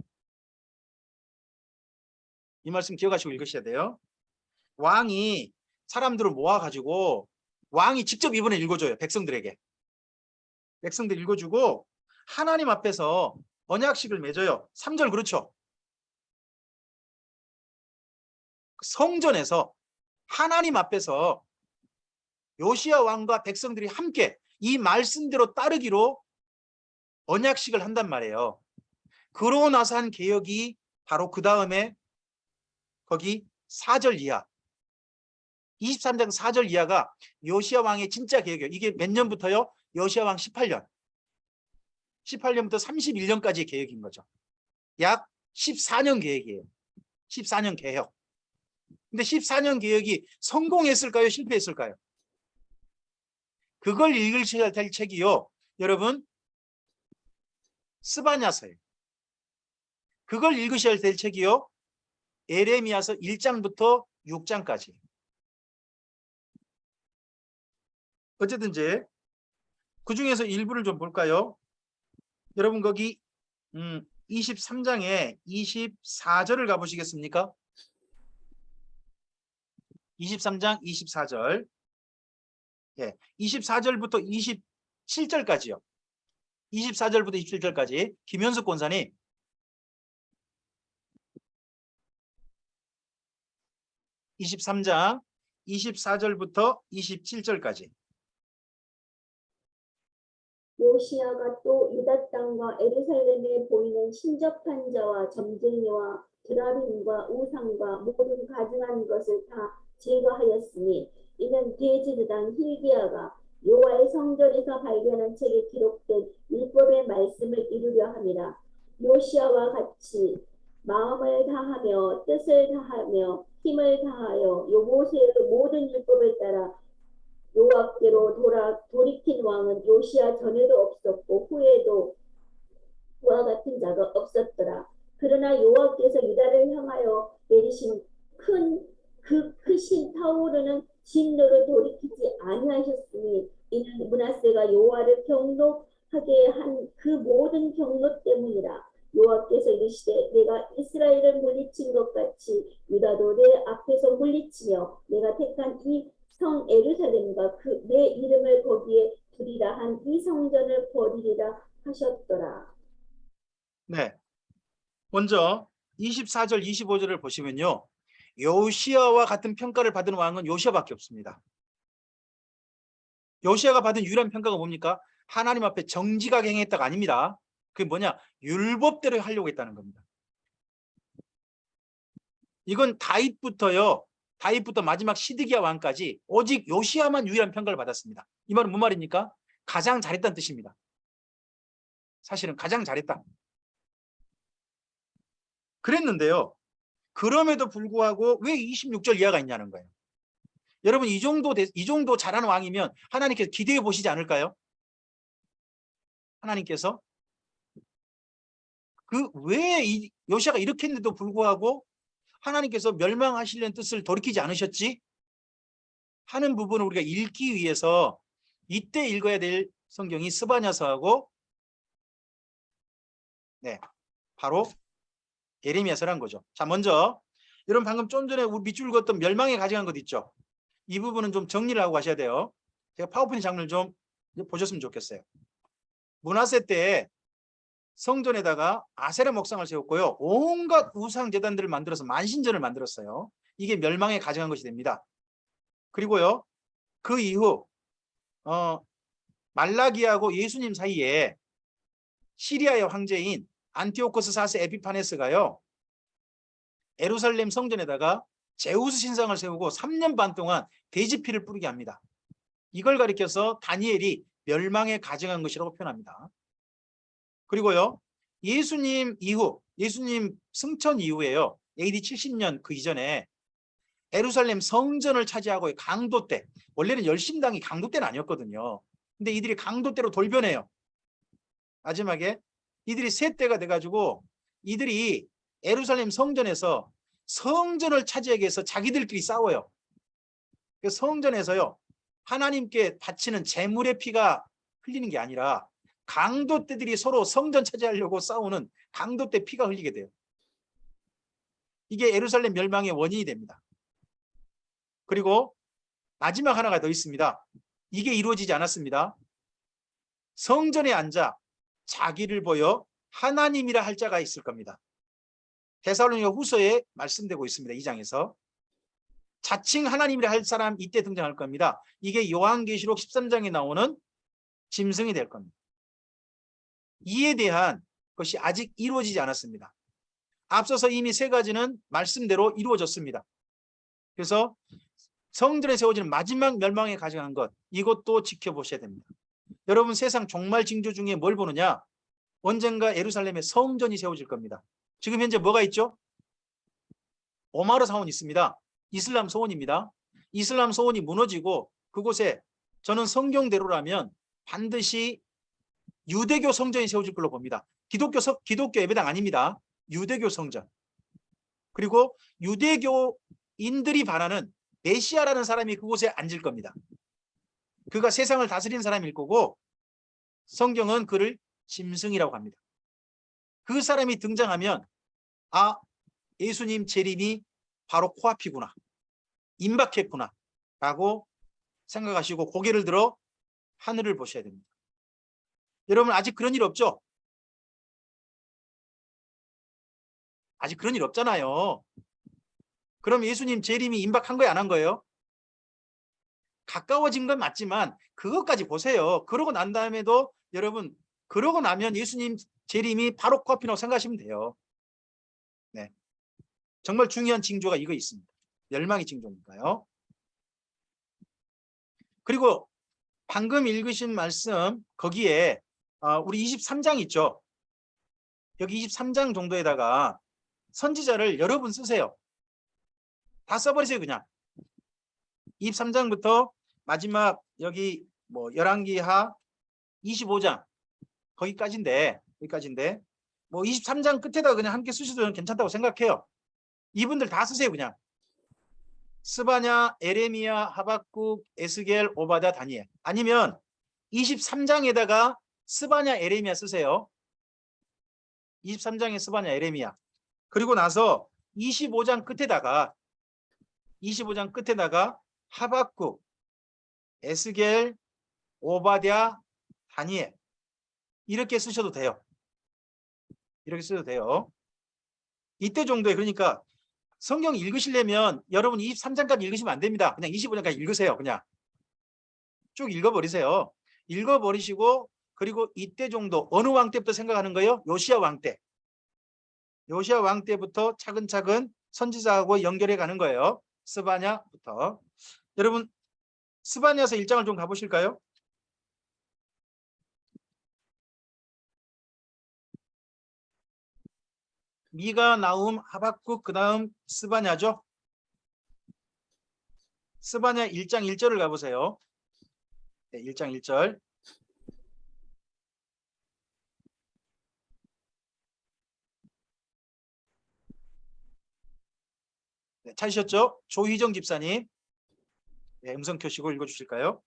이 말씀 기억하시고 읽으셔야 돼요. 왕이 사람들을 모아가지고 왕이 직접 이번에 읽어줘요. 백성들에게. 백성들 읽어주고 하나님 앞에서 언약식을 맺어요. 3절 그렇죠. 성전에서 하나님 앞에서 요시야 왕과 백성들이 함께 이 말씀대로 따르기로 언약식을 한단 말이에요. 그러고 나서 한 개혁이 바로 그 다음에 거기 4절 이하 23장 4절 이하가 요시야 왕의 진짜 개혁이에요. 이게 몇 년부터요? 요시야 왕 18년 18년부터 31년까지의 개혁인 거죠. 약 14년 계획이에요. 14년 개혁. 근데 14년 개혁이 성공했을까요? 실패했을까요? 그걸 읽으셔야 될 책이요. 여러분 스바냐서예요. 그걸 읽으셔야 될 책이요. 에레미야서 1장부터 6장까지. 어쨌든지 그 중에서 일부를 좀 볼까요? 여러분 거기 23장에 24절을 가보시겠습니까? 23장 24절. 예, 24절부터 27절까지요. 24절부터 27절까지 김현숙 권사님. (23장) 24절부터 27절까지. 요시야가 또 유다 땅과 예루살렘에 보이는 신접한 자와 점쟁이와 드라빔과 우상과 모든 가증한 것을 다 제거하였으니 이는 대제사장 hil기야가 여호와의 성전에서 발견한 책에 기록된 율법의 말씀을 이루려 함이라. 요시야와 같이 마음을 다하며 뜻을 다하며 힘을 다하여 모세의 모든 율법을 따라 여호와께로 돌이킨 왕은 요시야 전에도 없었고 후에도 그와 같은 자가 없었더라. 그러나 여호와께서 유다를 향하여 내리신 크신 타오르는 진노를 돌이키지 아니하셨으니 이는 므낫세가 여호와를 경노하게 한 그 모든 경노 때문이라. 여호와께서 이르시되 내가 이스라엘을 물리친 것 같이 유다도 내 앞에서 물리치며 내가 택한 이 성 예루살렘과 내 이름을 거기에 두리라 한 이 성전을 버리리라 하셨더라. 네, 먼저 24절 25절을 보시면요. 요시야와 같은 평가를 받은 왕은 요시야밖에 없습니다. 요시야가 받은 유일한 평가가 뭡니까? 하나님 앞에 정직하게 행했다가 아닙니다. 그게 뭐냐? 율법대로 하려고 했다는 겁니다. 이건 다윗부터 마지막 시드기야 왕까지 오직 요시야만 유일한 평가를 받았습니다. 이 말은 무슨 말입니까? 가장 잘했다는 뜻입니다. 사실은 가장 잘했다. 그랬는데요. 그럼에도 불구하고 왜 26절 이하가 있냐는 거예요. 여러분 이 정도 잘한 왕이면 하나님께서 기대해 보시지 않을까요? 하나님께서 왜 요시야가 이렇게 했는데도 불구하고 하나님께서 멸망하시려는 뜻을 돌이키지 않으셨지? 하는 부분을 우리가 읽기 위해서 이때 읽어야 될 성경이 스바냐서하고 바로 예레미야서란 거죠. 자, 먼저 여러분 방금 좀 전에 우리 밑줄 그었던 멸망에 가져간 것 있죠. 이 부분은 좀 정리를 하고 가셔야 돼요. 제가 파워포인트 장면을 좀 보셨으면 좋겠어요. 므낫세 때 성전에다가 아세라 목상을 세웠고요. 온갖 우상 제단들을 만들어서 만신전을 만들었어요. 이게 멸망에 가져간 것이 됩니다. 그리고요, 그 이후 말라기하고 예수님 사이에 시리아의 황제인 안티오코스 4세 에피파네스가요, 예루살렘 성전에다가 제우스 신상을 세우고 3년 반 동안 돼지피를 뿌리게 합니다. 이걸 가리켜서 다니엘이 멸망에 가져간 것이라고 표현합니다. 그리고요, 예수님 이후, 예수님 승천 이후에요, AD 70년 그 이전에 예루살렘 성전을 차지하고 강도 때, 원래는 열심당이 강도 때는 아니었거든요. 근데 이들이 강도 때로 돌변해요. 마지막에 이들이 세 때가 돼가지고 이들이 예루살렘 성전에서 성전을 차지하기 위해서 자기들끼리 싸워요. 그 성전에서요, 하나님께 바치는 제물의 피가 흘리는 게 아니라 강도 때들이 서로 성전 차지하려고 싸우는 강도 때 피가 흘리게 돼요. 이게 예루살렘 멸망의 원인이 됩니다. 그리고 마지막 하나가 더 있습니다. 이게 이루어지지 않았습니다. 성전에 앉아 자기를 보여 하나님이라 할 자가 있을 겁니다. 데살로니가 후서에 말씀되고 있습니다. 2장에서 자칭 하나님이라 할 사람 이때 등장할 겁니다. 이게 요한계시록 13장에 나오는 짐승이 될 겁니다. 이에 대한 것이 아직 이루어지지 않았습니다. 앞서서 이미 세 가지는 말씀대로 이루어졌습니다. 그래서 성전에 세워지는 마지막 멸망에 가져간 것, 이것도 지켜보셔야 됩니다. 여러분, 세상 종말 징조 중에 뭘 보느냐? 언젠가 예루살렘에 성전이 세워질 겁니다. 지금 현재 뭐가 있죠? 오마르 사원이 있습니다. 이슬람 소원입니다. 이슬람 소원이 무너지고 그곳에 저는 성경대로라면 반드시 유대교 성전이 세워질 걸로 봅니다. 기독교 예배당 아닙니다. 유대교 성전. 그리고 유대교인들이 바라는 메시아라는 사람이 그곳에 앉을 겁니다. 그가 세상을 다스리는 사람일 거고 성경은 그를 짐승이라고 합니다. 그 사람이 등장하면 아, 예수님 재림이 바로 코앞이구나, 임박했구나 라고 생각하시고 고개를 들어 하늘을 보셔야 됩니다. 여러분, 아직 그런 일 없죠? 아직 그런 일 없잖아요. 그럼 예수님 재림이 임박한 거예요, 안 한 거예요? 가까워진 건 맞지만 그것까지 보세요. 그러고 난 다음에도 여러분, 그러고 나면 예수님 재림이 바로 코앞이라고 생각하시면 돼요. 네, 정말 중요한 징조가 이거 있습니다. 멸망의 징조니까요. 그리고 방금 읽으신 말씀 거기에 우리 23장 있죠. 여기 23장 정도에다가 선지자를 여러분 쓰세요. 다 써버리세요. 그냥 23장부터 마지막 여기 뭐 열왕기하 25장 거기까지인데 뭐 23장 끝에다 그냥 함께 쓰셔도 괜찮다고 생각해요. 이분들 다 쓰세요. 그냥 스바냐, 에레미야, 하박국, 에스겔, 오바댜, 다니엘. 아니면 23장에다가 스바냐, 에레미야 쓰세요. 23장에 스바냐, 에레미야. 그리고 나서 25장 끝에다가 하박국, 에스겔, 오바댜, 다니엘 이렇게 쓰셔도 돼요. 이렇게 써도 돼요. 이때 정도에, 그러니까 성경 읽으시려면 여러분 23장까지 읽으시면 안 됩니다. 그냥 25장까지 읽으세요. 그냥 쭉 읽어버리세요. 읽어버리시고 그리고 이때 정도 어느 왕 때부터 생각하는 거예요? 요시야 왕 때. 요시야 왕 때부터 차근차근 선지자하고 연결해 가는 거예요. 스바냐부터. 여러분 스바냐서 1장을 좀 가보실까요? 미가, 나훔, 하박국, 그 다음 스바냐죠. 스바냐 1장 1절을 가보세요. 네, 1장 1절. 네, 찾으셨죠? 조희정 집사님. 네, 음성 켜시고 읽어주실까요?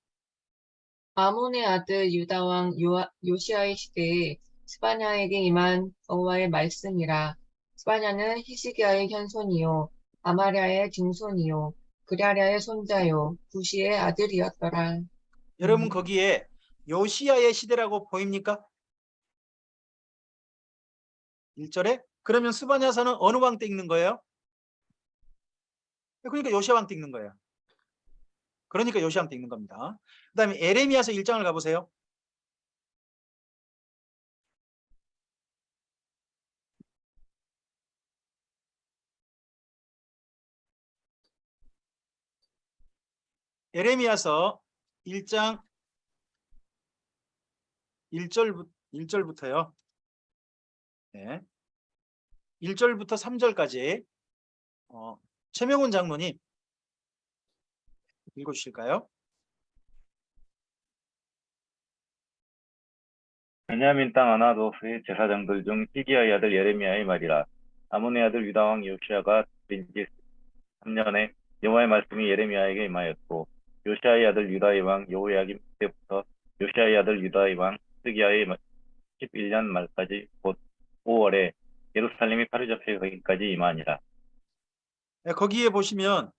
아몬의 아들 유다 왕 요시아의 시대에 스바냐에게 임한 여호와의 말씀이라. 스바냐는 히스기야의 현손이요 아마랴의 증손이요 그랴랴의 손자요 구시의 아들이었더라. 여러분 거기에 요시야의 시대라고 보입니까? 1절에? 그러면 스바냐서는 어느 왕 때 읽는 거예요? 그러니까 요시야 왕 때 읽는 거예요. 그러니까 요시야 왕 때 읽는 겁니다. 그 다음에 에레미야서 1장을 가보세요. 에레미야서 1장 1절부터요. 네. 1절부터 3절까지 최명훈 장로님 읽어주실까요? 베냐민 땅 아나도스의 제사장들 중 히기야의 아들 예레미야의 말이라. 아몬의 아들 유다 왕 요시야가 린지 3년에 여호와의 말씀이 예레미야에게 임하였고 요시야의 아들 유다의 왕 여호야김 때부터 요시야의 아들 유다의 왕 히스기야의 11년 말까지 곧 5월에 예루살렘이 바로 잡혀가기까지 임하니라. 네, 거기에 보시면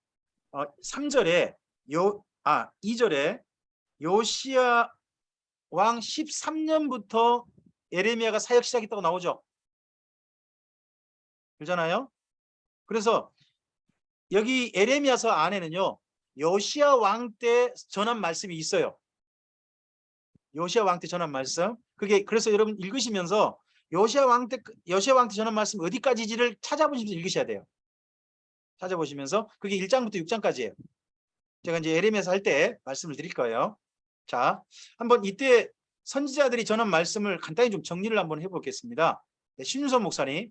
3절에 2절에 요시야 왕 13년부터 에레미야가 사역 시작했다고 나오죠. 그렇잖아요. 그래서 여기 에레미야서 안에는요 요시야 왕 때 전한 말씀이 있어요. 요시야 왕 때 전한 말씀. 그게 그래서 여러분 읽으시면서 요시야 왕 때 전한 말씀 어디까지지를 찾아보시면서 읽으셔야 돼요. 찾아보시면서 그게 1장부터 6장까지예요. 제가 이제 에레미야서 할 때 말씀을 드릴 거예요. 자, 한번 이때 선지자들이 전한 말씀을 간단히 좀 정리를 한번 해보겠습니다. 네, 신윤선 목사님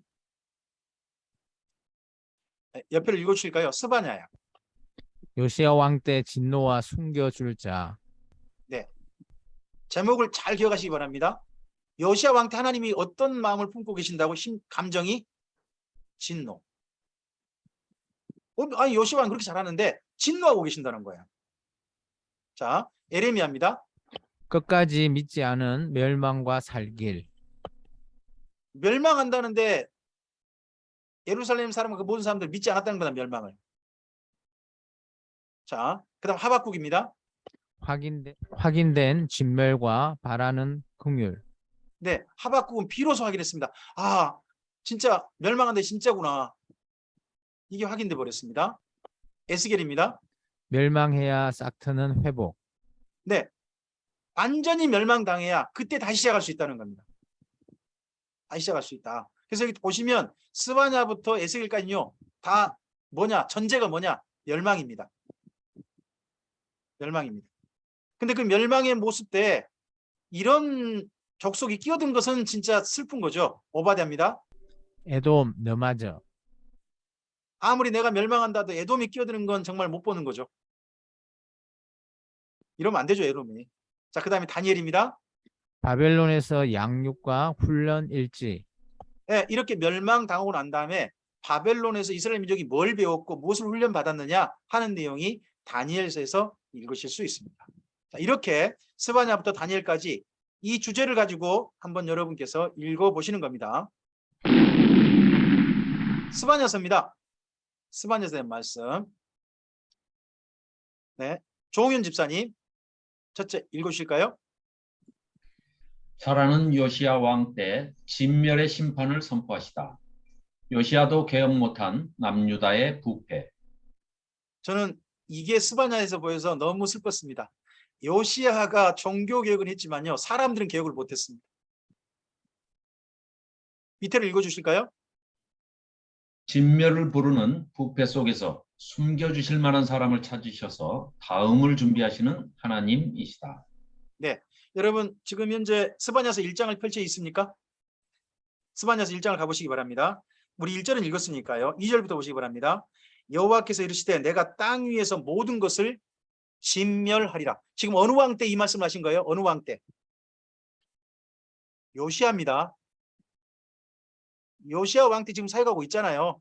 옆에를 읽어주실까요? 스바냐야. 요시야 왕 때 진노와 숨겨줄 자. 네, 제목을 잘 기억하시기 바랍니다. 요시야 왕 때 하나님이 어떤 마음을 품고 계신다고? 감정이 진노. 아니 요시야 왕 그렇게 잘하는데 진노하고 계신다는 거예요. 자, 에레미야입니다. 끝까지 믿지 않은 멸망과 살길. 멸망한다는데 예루살렘 사람 그 모든 사람들 믿지 않았다는 거다, 멸망을. 자, 그다음 하박국입니다. 확인된 진멸과 바라는 긍휼. 네, 하박국은 비로소 확인했습니다. 아, 진짜 멸망한데 진짜구나. 이게 확인돼 버렸습니다. 에스겔입니다. 멸망해야 싹트는 회복. 네, 완전히 멸망당해야 그때 다시 시작할 수 있다는 겁니다. 다시 시작할 수 있다. 그래서 여기 보시면 스바냐부터 에스겔까지요 다 뭐냐? 전제가 뭐냐? 멸망입니다. 멸망입니다. 근데 그 멸망의 모습 때 이런 족속이 끼어든 것은 진짜 슬픈 거죠. 오바댜입니다. 에돔 너마저. 아무리 내가 멸망한다도 에돔이 끼어드는 건 정말 못 보는 거죠. 이러면 안 되죠, 에돔이. 자, 그 다음에 다니엘입니다. 바벨론에서 양육과 훈련 일지. 네, 이렇게 멸망당하고 난 다음에 바벨론에서 이스라엘 민족이 뭘 배웠고 무엇을 훈련받았느냐 하는 내용이 다니엘서에서 읽으실 수 있습니다. 자, 이렇게 스바냐부터 다니엘까지 이 주제를 가지고 한번 여러분께서 읽어보시는 겁니다. 스바냐서입니다. 스바냐서의 말씀. 네, 조홍윤 집사님 첫째 읽으실까요? 사라는 요시야 왕 때 진멸의 심판을 선포하시다. 요시야도 개혁 못한 남유다의 부패. 저는 이게 스바냐에서 보여서 너무 슬펐습니다. 요시야가 종교 개혁은 했지만요, 사람들은 개혁을 못했습니다. 밑에를 읽어주실까요? 진멸을 부르는 부패 속에서 숨겨주실 만한 사람을 찾으셔서 다음을 준비하시는 하나님이시다. 네, 여러분 지금 현재 스바냐서 1장을 펼쳐 있습니까? 스바냐서 1장을 가보시기 바랍니다. 우리 1절은 읽었으니까요. 2절부터 보시기 바랍니다. 여호와께서 이르시되 내가 땅 위에서 모든 것을 진멸하리라. 지금 어느 왕 때 이 말씀을 하신 거예요? 어느 왕 때? 요시야입니다. 요시야 왕 때 지금 사역하고 있잖아요.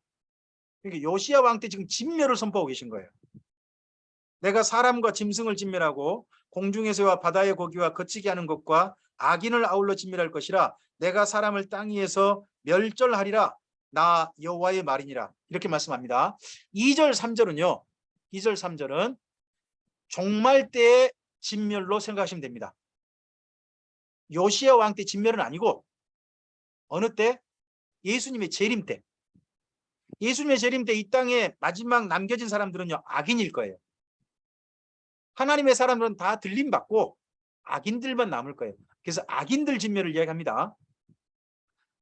그러니까 요시야 왕 때 지금 진멸을 선포하고 계신 거예요. 내가 사람과 짐승을 진멸하고 공중에서와 바다의 고기와 거치게 하는 것과 악인을 아울러 진멸할 것이라. 내가 사람을 땅 위에서 멸절하리라. 나 여호와의 말이니라. 이렇게 말씀합니다. 2절 3절은요. 2절 3절은 종말 때의 진멸로 생각하시면 됩니다. 요시야 왕 때 진멸은 아니고 어느 때? 예수님의 재림 때. 예수님의 재림 때 이 땅에 마지막 남겨진 사람들은요, 악인일 거예요. 하나님의 사람들은 다 들림받고 악인들만 남을 거예요. 그래서 악인들 진멸을 이야기합니다.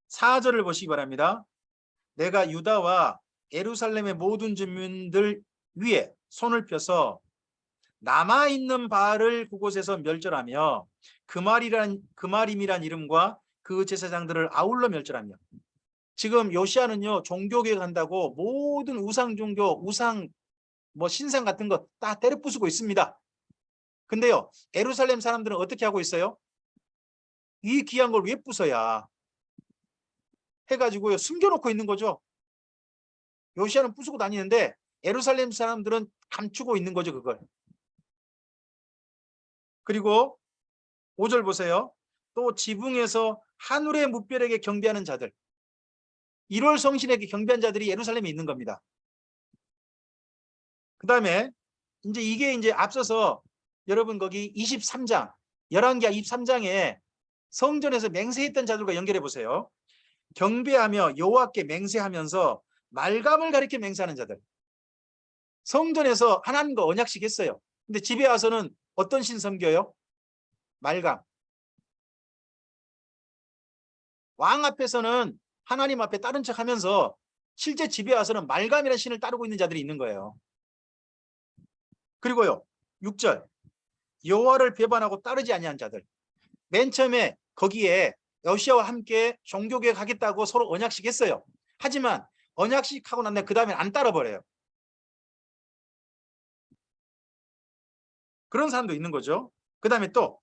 4절을 보시기 바랍니다. 내가 유다와 예루살렘의 모든 주민들 위에 손을 펴서 남아있는 바알을 그곳에서 멸절하며 그마림이란 이름과 그 제사장들을 아울러 멸절하며. 지금 요시아는요, 종교개혁한다고 모든 우상 종교, 우상 신상 같은 거 다 때려 부수고 있습니다. 근데요, 예루살렘 사람들은 어떻게 하고 있어요? 이 귀한 걸 왜 부숴야 해가지고요, 숨겨놓고 있는 거죠. 요시아는 부수고 다니는데 예루살렘 사람들은 감추고 있는 거죠, 그걸. 그리고 5절 보세요. 또 지붕에서 하늘의 무별에게 경배하는 자들, 1월 성신에게 경배한 자들이 예루살렘에 있는 겁니다. 그 다음에 이게 앞서서 여러분 거기 23장, 열왕기하 23장에 성전에서 맹세했던 자들과 연결해 보세요. 경배하며 여호와께 맹세하면서 말감을 가리켜 맹세하는 자들. 성전에서 하나님과 언약식 했어요. 근데 집에 와서는 어떤 신 섬겨요? 말감. 왕 앞에서는 하나님 앞에 따른 척 하면서 실제 집에 와서는 말감이라는 신을 따르고 있는 자들이 있는 거예요. 그리고요, 6절. 여호와를 배반하고 따르지 아니한 자들. 맨 처음에 거기에 요시아와 함께 종교개혁 하겠다고 서로 언약식 했어요. 하지만 언약식 하고 난 다음에 그 다음에 안 따라버려요. 그런 사람도 있는 거죠. 그 다음에 또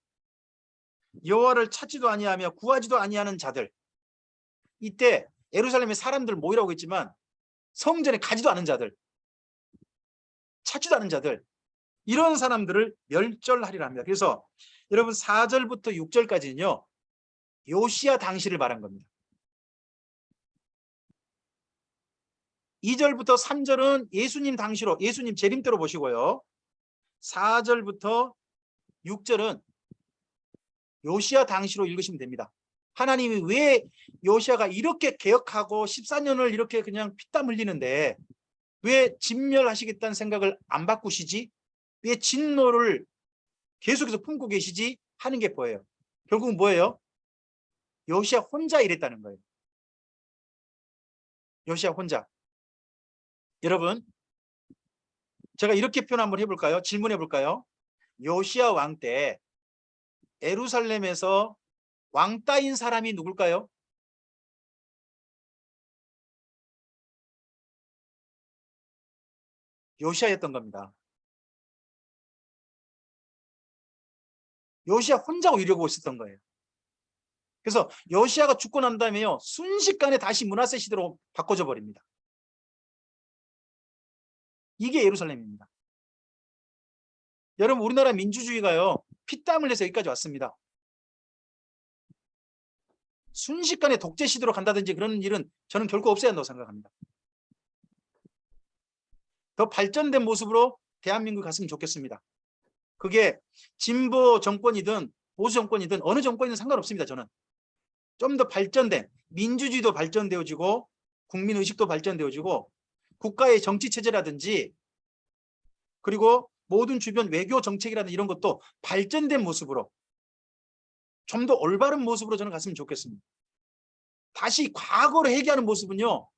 여호와를 찾지도 아니하며 구하지도 아니하는 자들. 이때 예루살렘에 사람들 모이라고 했지만 성전에 가지도 않은 자들, 찾지도 않은 자들, 이런 사람들을 멸절하리라 합니다. 그래서 여러분 4절부터 6절까지는요, 요시야 당시를 말한 겁니다. 2절부터 3절은 예수님 당시로, 예수님 재림 때로 보시고요. 4절부터 6절은 요시야 당시로 읽으시면 됩니다. 하나님이 왜 요시야가 이렇게 개혁하고 14년을 이렇게 그냥 피땀 흘리는데 왜 진멸하시겠다는 생각을 안 바꾸시지? 왜 진노를 계속해서 품고 계시지? 하는 게 보여요. 결국은 뭐예요? 요시야 혼자 이랬다는 거예요. 요시야 혼자. 여러분, 제가 이렇게 표현 한번 해볼까요? 질문해 볼까요? 요시야 왕 때 예루살렘에서 왕따인 사람이 누굴까요? 요시야였던 겁니다. 요시야 혼자 이러고 있었던 거예요. 그래서 요시야가 죽고 난 다음에요, 순식간에 다시 므낫세 시대로 바꿔져 버립니다. 이게 예루살렘입니다. 여러분, 우리나라 민주주의가요, 피땀을 내서 여기까지 왔습니다. 순식간에 독재 시대로 간다든지 그런 일은 저는 결코 없어야 한다고 생각합니다. 더 발전된 모습으로 대한민국이 갔으면 좋겠습니다. 그게 진보 정권이든 보수 정권이든 어느 정권이든 상관없습니다. 저는 좀 더 발전된, 민주주의도 발전되어지고 국민의식도 발전되어지고 국가의 정치 체제라든지 그리고 모든 주변 외교 정책이라든지 이런 것도 발전된 모습으로 좀 더 올바른 모습으로 저는 갔으면 좋겠습니다. 다시 과거로 회귀하는 모습은요,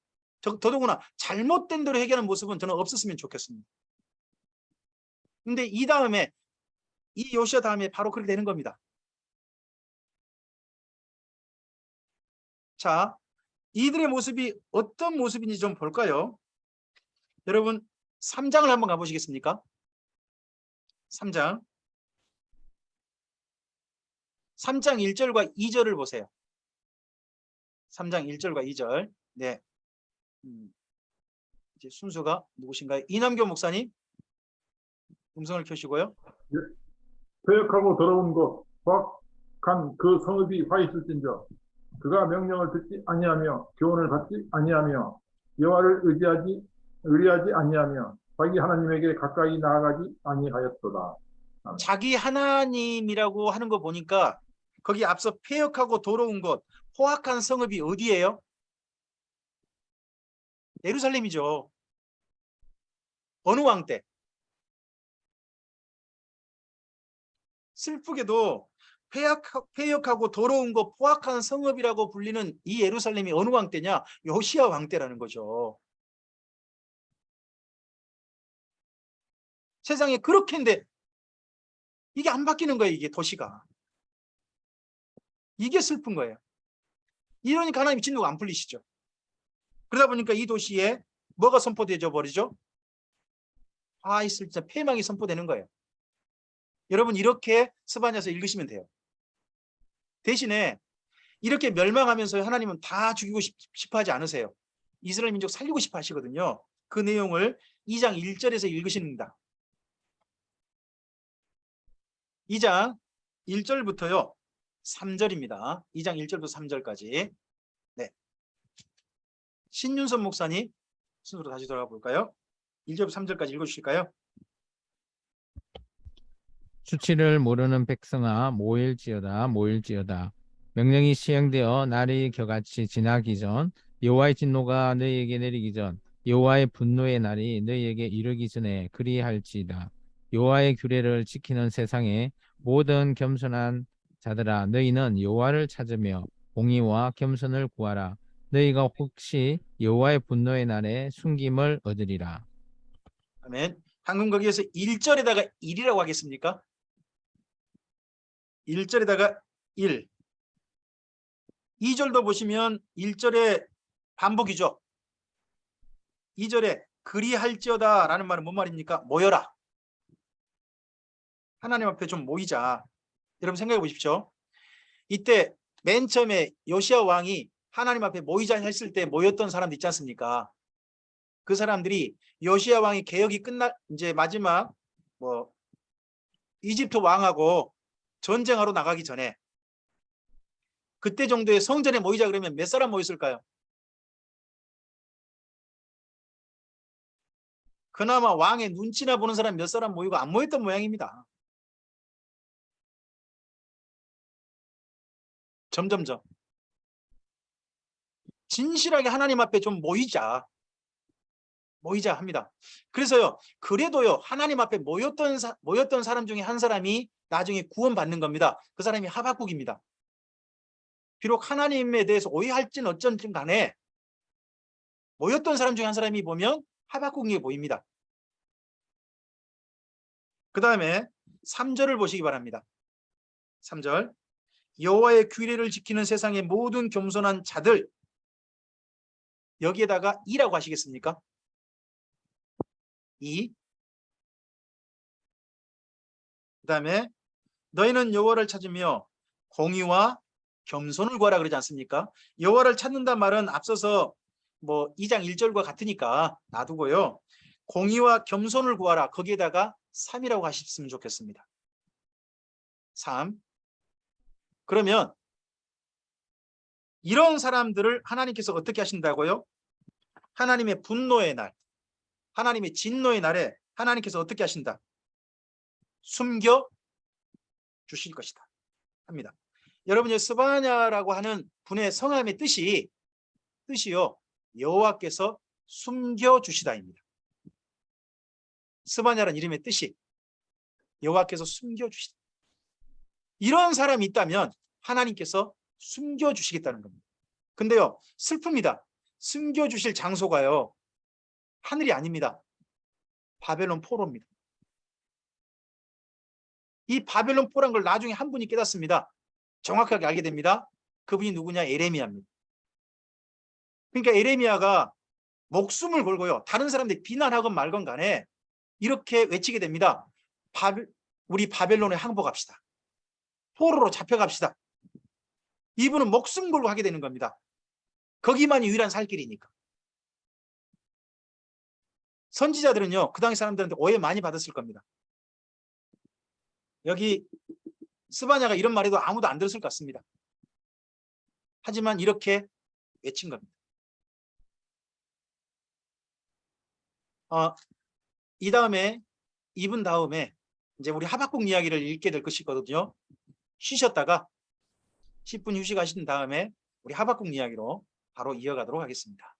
더더구나 잘못된 대로 회귀하는 모습은 저는 없었으면 좋겠습니다. 근데 이 다음에, 이 요시야 다음에 바로 그렇게 되는 겁니다. 자, 이들의 모습이 어떤 모습인지 좀 볼까요? 여러분, 3장을 한번 가보시겠습니까? 3장 1절과 2절을 보세요. 3장 1절과 2절. 네. 이제 순서가 누구신가요? 이남교 목사님. 음성을 켜시고요. 퇴역하고 더러운 것 포악한 그 성읍이 화 있을진저 그가 명령을 듣지 아니하며 교훈을 받지 아니하며 여호와를 의뢰하지 아니하며 자기 하나님에게 가까이 나아가지 아니하였도다. 자기 하나님이라고 하는 거 보니까 거기 앞서 폐역하고 더러운 것, 포악한 성읍이 어디예요? 예루살렘이죠. 어느 왕 때? 슬프게도 폐역하고 더러운 것, 포악한 성읍이라고 불리는 이 예루살렘이 어느 왕 때냐? 요시야 왕 때라는 거죠. 세상에 그렇게인데 이게 안 바뀌는 거예요. 이게 도시가. 이게 슬픈 거예요. 이러니까 하나님 진노가 안 풀리시죠. 그러다 보니까 이 도시에 뭐가 선포되져 버리죠? 진짜 폐망이 선포되는 거예요. 여러분 이렇게 스바냐서 읽으시면 돼요. 대신에 이렇게 멸망하면서 하나님은 다 죽이고 싶어 하지 않으세요. 이스라엘 민족 살리고 싶어 하시거든요. 그 내용을 2장 1절에서 읽으십니다. 2장 1절부터요. 3절입니다. 2장 1절부터 3절까지. 네. 신윤선 목사님 순서로 다시 돌아가 볼까요? 1절부터 3절까지 읽어주실까요? 수치를 모르는 백성아 모일지어다 모일지어다. 명령이 시행되어 날이 겨같이 지나기 전 여호와의 진노가 너희에게 내리기 전 여호와의 분노의 날이 너희에게 이르기 전에 그리할지이다. 여호와의 규례를 지키는 세상의 모든 겸손한 자들아 너희는 여호와를 찾으며 공의와 겸손을 구하라. 너희가 혹시 여호와의 분노의 날에 숨김을 얻으리라. 아멘. 방금 거기에서 1절에다가 1이라고 하겠습니까? 1절에다가 1. 2절도 보시면 1절에 반복이죠. 2절에 그리할지어다 라는 말은 뭔 말입니까? 모여라. 하나님 앞에 좀 모이자. 여러분 생각해 보십시오. 이때 맨 처음에 요시야 왕이 하나님 앞에 모이자 했을 때 모였던 사람들 있지 않습니까? 그 사람들이 요시야 왕이 개혁이 이제 마지막 이집트 왕하고 전쟁하러 나가기 전에 그때 정도의 성전에 모이자 그러면 몇 사람 모였을까요? 그나마 왕의 눈치나 보는 사람 몇 사람 모이고 안 모였던 모양입니다. 점점점 진실하게 하나님 앞에 좀 모이자 합니다. 그래서요, 그래도요, 하나님 앞에 모였던 사람 중에 한 사람이 나중에 구원받는 겁니다. 그 사람이 하박국입니다. 비록 하나님에 대해서 오해할지는 어쩐지 간에 모였던 사람 중에 한 사람이 보면 하박국이 보입니다. 그 다음에 3절을 보시기 바랍니다. 3절. 여호와의 규례를 지키는 세상의 모든 겸손한 자들, 여기에다가 이라고 하시겠습니까? 2. 그 다음에 너희는 여호와를 찾으며 공의와 겸손을 구하라 그러지 않습니까? 여호와를 찾는다 말은 앞서서 2장 1절과 같으니까 놔두고요. 공의와 겸손을 구하라. 거기에다가 3이라고 하셨으면 좋겠습니다. 3. 그러면 이런 사람들을 하나님께서 어떻게 하신다고요? 하나님의 분노의 날, 하나님의 진노의 날에 하나님께서 어떻게 하신다? 숨겨 주실 것이다 합니다. 여러분, 스바냐라고 하는 분의 성함의 뜻이요, 여호와께서 숨겨 주시다입니다. 스바냐라는 이름의 뜻이 여호와께서 숨겨 주시다. 이런 사람이 있다면 하나님께서 숨겨 주시겠다는 겁니다. 근데요, 슬픕니다. 숨겨 주실 장소가요, 하늘이 아닙니다. 바벨론 포로입니다. 이 바벨론 포란 걸 나중에 한 분이 깨닫습니다. 정확하게 알게 됩니다. 그분이 누구냐? 에레미야입니다. 그러니까 에레미야가 목숨을 걸고요, 다른 사람들이 비난하건 말건 간에 이렇게 외치게 됩니다. 우리 바벨론에 항복합시다. 포로로 잡혀갑시다. 이분은 목숨 걸고 하게 되는 겁니다. 거기만이 유일한 살 길이니까. 선지자들은요, 그 당시 사람들한테 오해 많이 받았을 겁니다. 여기 스바냐가 이런 말해도 아무도 안 들었을 것 같습니다. 하지만 이렇게 외친 겁니다. 이 다음에 2분 다음에 이제 우리 하박국 이야기를 읽게 될 것이거든요. 쉬셨다가 10분 휴식하신 다음에 우리 하박국 이야기로 바로 이어가도록 하겠습니다.